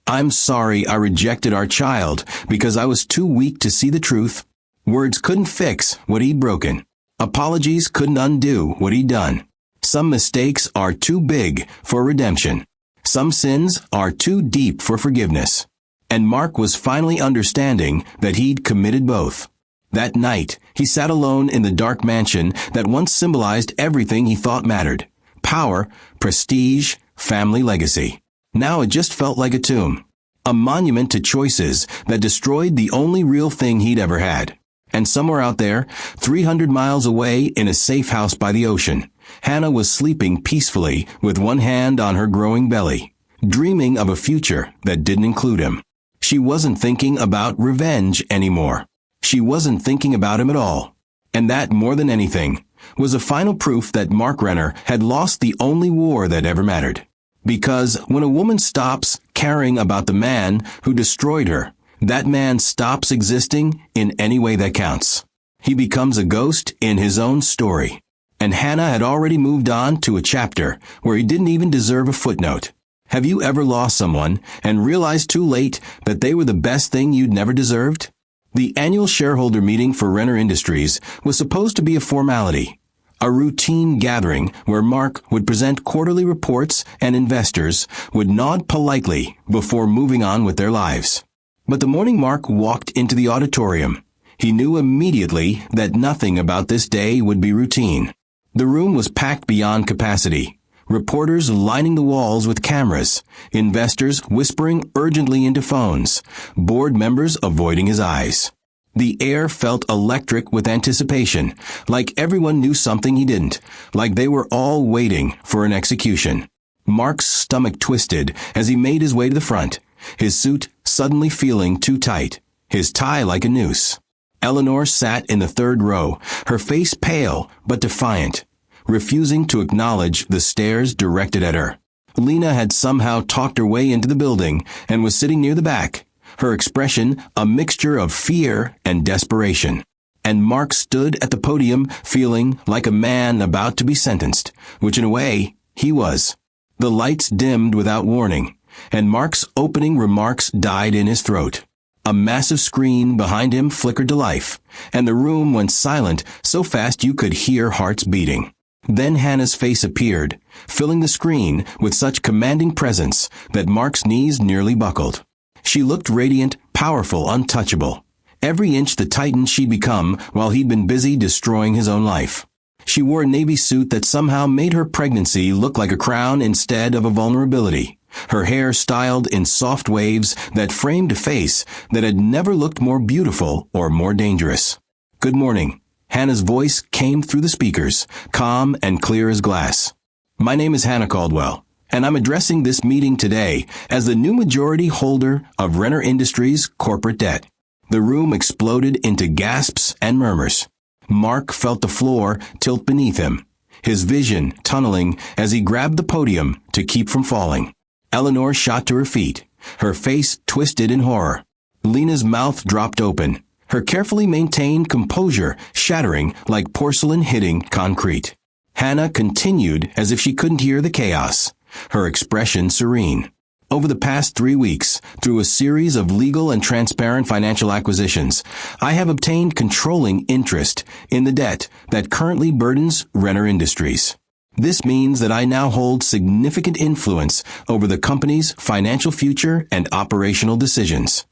I'm sorry I rejected our child because I was too weak to see the truth." Words couldn't fix what he'd broken. Apologies couldn't undo what he'd done. Some mistakes are too big for redemption. Some sins are too deep for forgiveness. And Mark was finally understanding that he'd committed both. That night, he sat alone in the dark mansion that once symbolized everything he thought mattered: power, prestige, family legacy. Now it just felt like a tomb, a monument to choices that destroyed the only real thing he'd ever had. And somewhere out there, 300 miles away in a safe house by the ocean, Hannah was sleeping peacefully with one hand on her growing belly, dreaming of a future that didn't include him. She wasn't thinking about revenge anymore. She wasn't thinking about him at all. And that, more than anything, was a final proof that Mark Renner had lost the only war that ever mattered. Because when a woman stops caring about the man who destroyed her, that man stops existing in any way that counts. He becomes a ghost in his own story. And Hannah had already moved on to a chapter where he didn't even deserve a footnote. Have you ever lost someone and realized too late that they were the best thing you'd never deserved? The annual shareholder meeting for Renner Industries was supposed to be a formality, a routine gathering where Mark would present quarterly reports and investors would nod politely before moving on with their lives. But the morning Mark walked into the auditorium, he knew immediately that nothing about this day would be routine. The room was packed beyond capacity, reporters lining the walls with cameras, investors whispering urgently into phones, board members avoiding his eyes. The air felt electric with anticipation, like everyone knew something he didn't, like they were all waiting for an execution. Mark's stomach twisted as he made his way to the front, his suit suddenly feeling too tight, his tie like a noose. Eleanor sat in the third row, her face pale but defiant, refusing to acknowledge the stares directed at her. Lena had somehow talked her way into the building and was sitting near the back, her expression a mixture of fear and desperation. And Mark stood at the podium feeling like a man about to be sentenced, which in a way he was. The lights dimmed without warning, and Mark's opening remarks died in his throat. A massive screen behind him flickered to life, and the room went silent so fast you could hear hearts beating. Then Hannah's face appeared, filling the screen with such commanding presence that Mark's knees nearly buckled. She looked radiant, powerful, untouchable. Every inch the titan she'd become while he'd been busy destroying his own life. She wore a navy suit that somehow made her pregnancy look like a crown instead of a vulnerability. Her hair styled in soft waves that framed a face that had never looked more beautiful or more dangerous. "Good morning." Hannah's voice came through the speakers, calm and clear as glass. "My name is Hannah Caldwell, and I'm addressing this meeting today as the new majority holder of Renner Industries' corporate debt." The room exploded into gasps and murmurs. Mark felt the floor tilt beneath him, his vision tunneling as he grabbed the podium to keep from falling. Eleanor shot to her feet, her face twisted in horror. Lena's mouth dropped open, her carefully maintained composure shattering like porcelain hitting concrete. Hannah continued as if she couldn't hear the chaos, her expression serene. Over the past 3 weeks, through a series of legal and transparent financial acquisitions, I have obtained controlling interest in the debt that currently burdens Renner Industries. This means that I now hold significant influence over the company's financial future and operational decisions.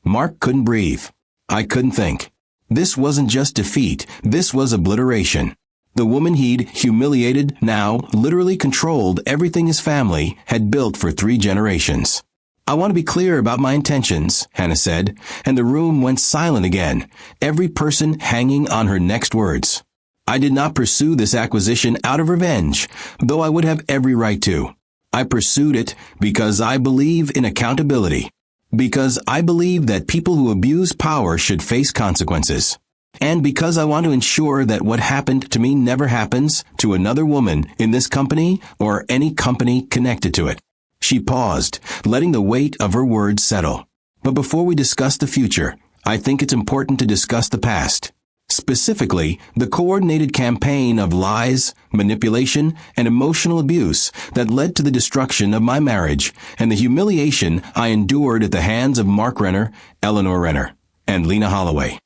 Mark couldn't breathe. I couldn't think. This wasn't just defeat, this was obliteration. The woman he'd humiliated now literally controlled everything his family had built for 3 generations. "I want to be clear about my intentions," Hannah said, and the room went silent again, every person hanging on her next words. "I did not pursue this acquisition out of revenge, though I would have every right to. I pursued it because I believe in accountability, because I believe that people who abuse power should face consequences, and because I want to ensure that what happened to me never happens to another woman in this company or any company connected to it." She paused, letting the weight of her words settle. But before we discuss the future, I think it's important to discuss the past. Specifically, the coordinated campaign of lies, manipulation, and emotional abuse that led to the destruction of my marriage and the humiliation I endured at the hands of Mark Renner, Eleanor Renner, and Lena Holloway.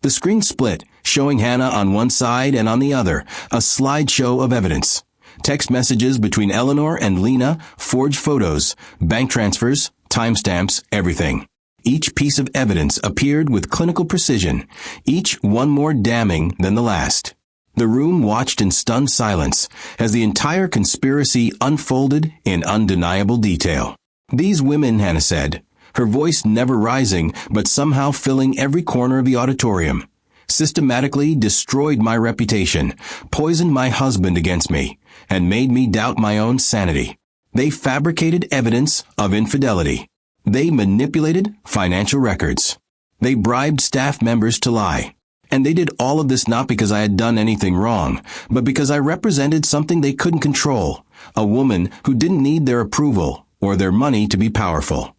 The screen split, showing Hannah on one side and on the other, a slideshow of evidence. Text messages between Eleanor and Lena, forged photos, bank transfers, timestamps, everything. Each piece of evidence appeared with clinical precision, each one more damning than the last. The room watched in stunned silence as the entire conspiracy unfolded in undeniable detail. These women, Hannah said, her voice never rising but somehow filling every corner of the auditorium, systematically destroyed my reputation, poisoned my husband against me, and made me doubt my own sanity. They fabricated evidence of infidelity. They manipulated financial records. They bribed staff members to lie. And they did all of this not because I had done anything wrong, but because I represented something they couldn't control, a woman who didn't need their approval or their money to be powerful.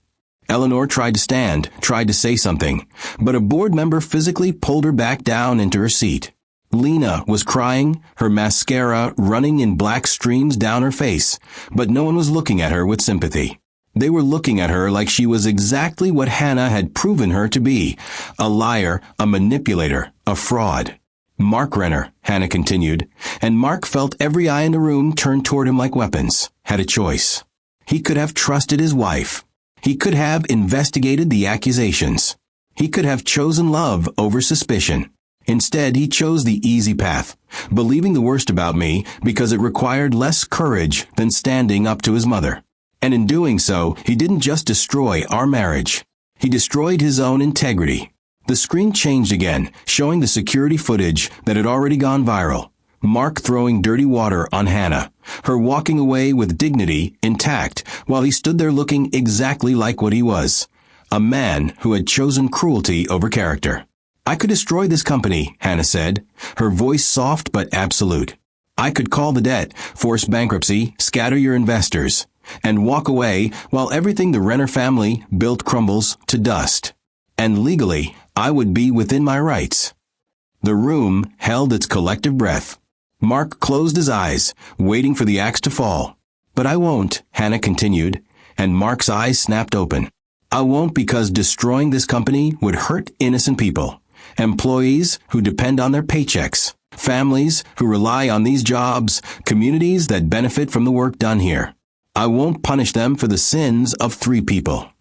Eleanor tried to stand, tried to say something, but a board member physically pulled her back down into her seat. Lena was crying, her mascara running in black streams down her face, but no one was looking at her with sympathy. They were looking at her like she was exactly what Hannah had proven her to be, a liar, a manipulator, a fraud. Mark Renner, Hannah continued, and Mark felt every eye in the room turned toward him like weapons, had a choice. He could have trusted his wife. He could have investigated the accusations. He could have chosen love over suspicion. Instead, he chose the easy path, believing the worst about me because it required less courage than standing up to his mother. And in doing so, he didn't just destroy our marriage. He destroyed his own integrity. The screen changed again, showing the security footage that had already gone viral. Mark throwing dirty water on Hannah, her walking away with dignity intact while he stood there looking exactly like what he was, a man who had chosen cruelty over character. I could destroy this company, Hannah said, her voice soft but absolute. I could call the debt, force bankruptcy, scatter your investors, and walk away while everything the Renner family built crumbles to dust. And legally, I would be within my rights. The room held its collective breath. Mark closed his eyes, waiting for the axe to fall. But I won't, Hannah continued, and Mark's eyes snapped open. I won't because destroying this company would hurt innocent people, employees who depend on their paychecks, families who rely on these jobs, communities that benefit from the work done here. I won't punish them for the sins of 3 people.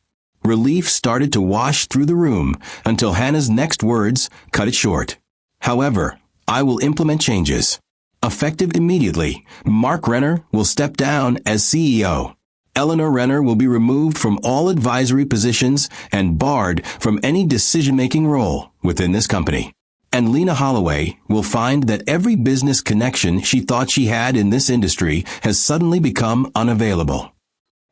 Relief started to wash through the room until Hannah's next words cut it short. However, I will implement changes. Effective immediately, Mark Renner will step down as CEO. Eleanor Renner will be removed from all advisory positions and barred from any decision-making role within this company. And Lena Holloway will find that every business connection she thought she had in this industry has suddenly become unavailable.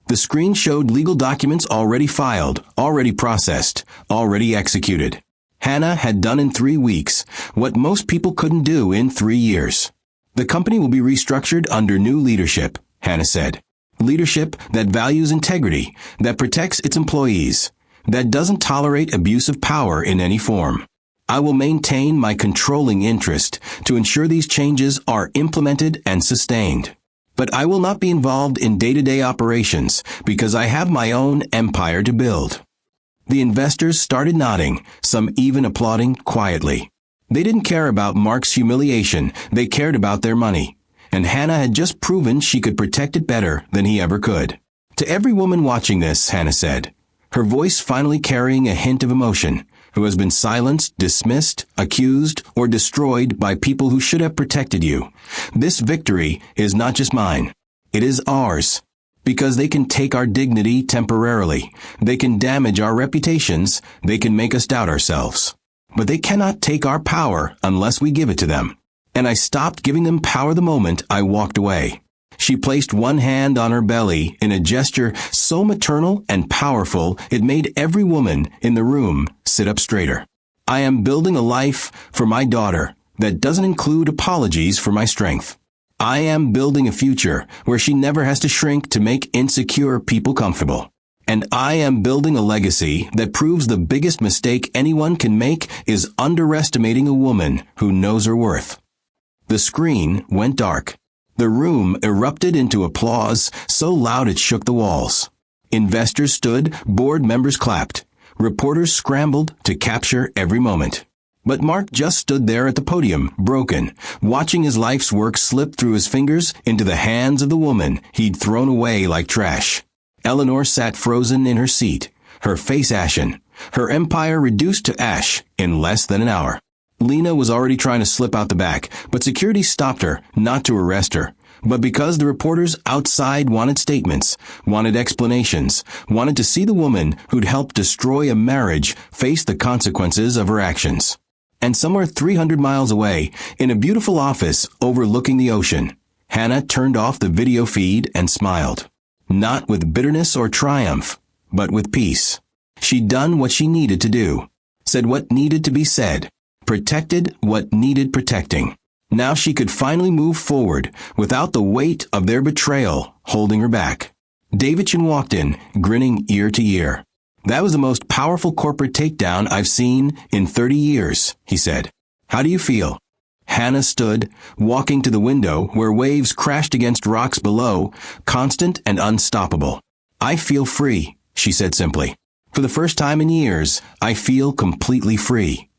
The screen showed legal documents already filed, already processed, already executed. Hannah had done in 3 weeks what most people couldn't do in 3 years. The company will be restructured under new leadership, Hannah said. Leadership that values integrity, that protects its employees, that doesn't tolerate abuse of power in any form. I will maintain my controlling interest to ensure these changes are implemented and sustained. But I will not be involved in day-to-day operations because I have my own empire to build. The investors started nodding, some even applauding quietly. They didn't care about Mark's humiliation, they cared about their money. And Hannah had just proven she could protect it better than he ever could. To every woman watching this, Hannah said, her voice finally carrying a hint of emotion, who has been silenced, dismissed, accused, or destroyed by people who should have protected you. This victory is not just mine. It is ours. Because they can take our dignity temporarily. They can damage our reputations. They can make us doubt ourselves. But they cannot take our power unless we give it to them. And I stopped giving them power the moment I walked away. She placed one hand on her belly in a gesture so maternal and powerful it made every woman in the room sit up straighter. I am building a life for my daughter that doesn't include apologies for my strength. I am building a future where she never has to shrink to make insecure people comfortable. And I am building a legacy that proves the biggest mistake anyone can make is underestimating a woman who knows her worth. The screen went dark. The room erupted into applause so loud it shook the walls. Investors stood, board members clapped. Reporters scrambled to capture every moment. But Mark just stood there at the podium, broken, watching his life's work slip through his fingers into the hands of the woman he'd thrown away like trash. Eleanor sat frozen in her seat, her face ashen, her empire reduced to ash in less than an hour. Lena was already trying to slip out the back, but security stopped her, not to arrest her, but because the reporters outside wanted statements, wanted explanations, wanted to see the woman who'd helped destroy a marriage face the consequences of her actions. And somewhere 300 miles away, in a beautiful office overlooking the ocean, Hannah turned off the video feed and smiled. Not with bitterness or triumph, but with peace. She'd done what she needed to do, said what needed to be said, protected what needed protecting. Now she could finally move forward without the weight of their betrayal holding her back. Davidson walked in, grinning ear to ear. That was the most powerful corporate takedown I've seen in 30 years, he said. How do you feel? Hannah stood, walking to the window where waves crashed against rocks below, constant and unstoppable. I feel free, she said simply. For the first time in years, I feel completely free.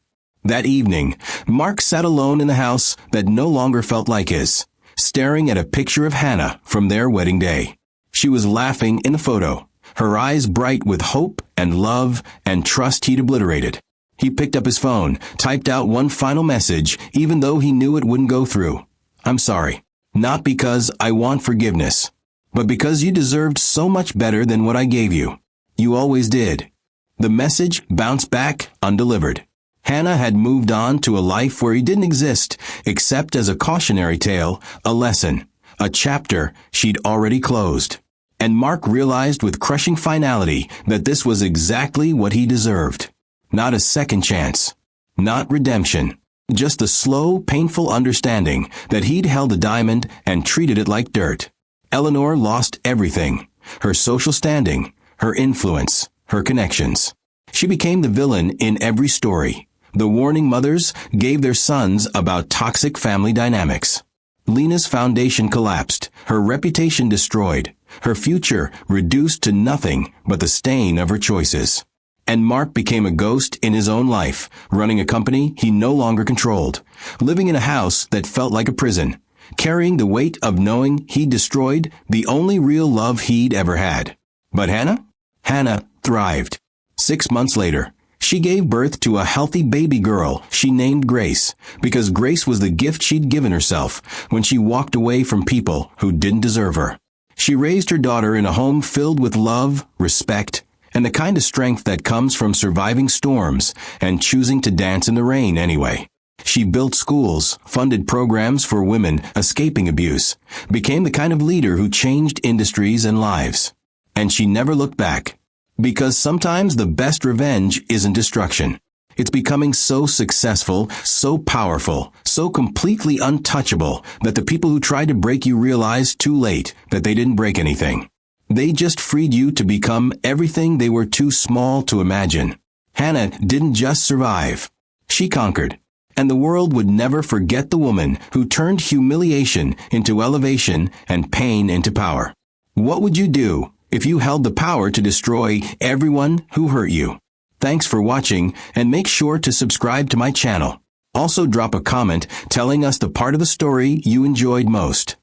That evening, Mark sat alone in the house that no longer felt like his, staring at a picture of Hannah from their wedding day. She was laughing in the photo, her eyes bright with hope and love and trust he'd obliterated. He picked up his phone, typed out one final message, even though he knew it wouldn't go through. I'm sorry. Not because I want forgiveness, but because you deserved so much better than what I gave you. You always did. The message bounced back undelivered. Hannah had moved on to a life where he didn't exist, except as a cautionary tale, a lesson, a chapter she'd already closed. And Mark realized with crushing finality that this was exactly what he deserved. Not a second chance. Not redemption. Just the slow, painful understanding that he'd held a diamond and treated it like dirt. Eleanor lost everything. Her social standing, her influence, her connections. She became the villain in every story. The warning mothers gave their sons about toxic family dynamics. Lena's foundation collapsed, her reputation destroyed, her future reduced to nothing but the stain of her choices. And Mark became a ghost in his own life, running a company he no longer controlled, living in a house that felt like a prison, carrying the weight of knowing he'd destroyed the only real love he'd ever had. But Hannah? Hannah thrived. 6 months later, she gave birth to a healthy baby girl she named Grace, because Grace was the gift she'd given herself when she walked away from people who didn't deserve her. She raised her daughter in a home filled with love, respect, and the kind of strength that comes from surviving storms and choosing to dance in the rain anyway. She built schools, funded programs for women escaping abuse, became the kind of leader who changed industries and lives. And she never looked back. Because sometimes the best revenge isn't destruction. It's becoming so successful, so powerful, so completely untouchable that the people who tried to break you realize too late that they didn't break anything. They just freed you to become everything they were too small to imagine. Hannah didn't just survive. She conquered. And the world would never forget the woman who turned humiliation into elevation and pain into power. What would you do if you held the power to destroy everyone who hurt you? Thanks for watching, and make sure to subscribe to my channel. Also drop a comment telling us the part of the story you enjoyed most.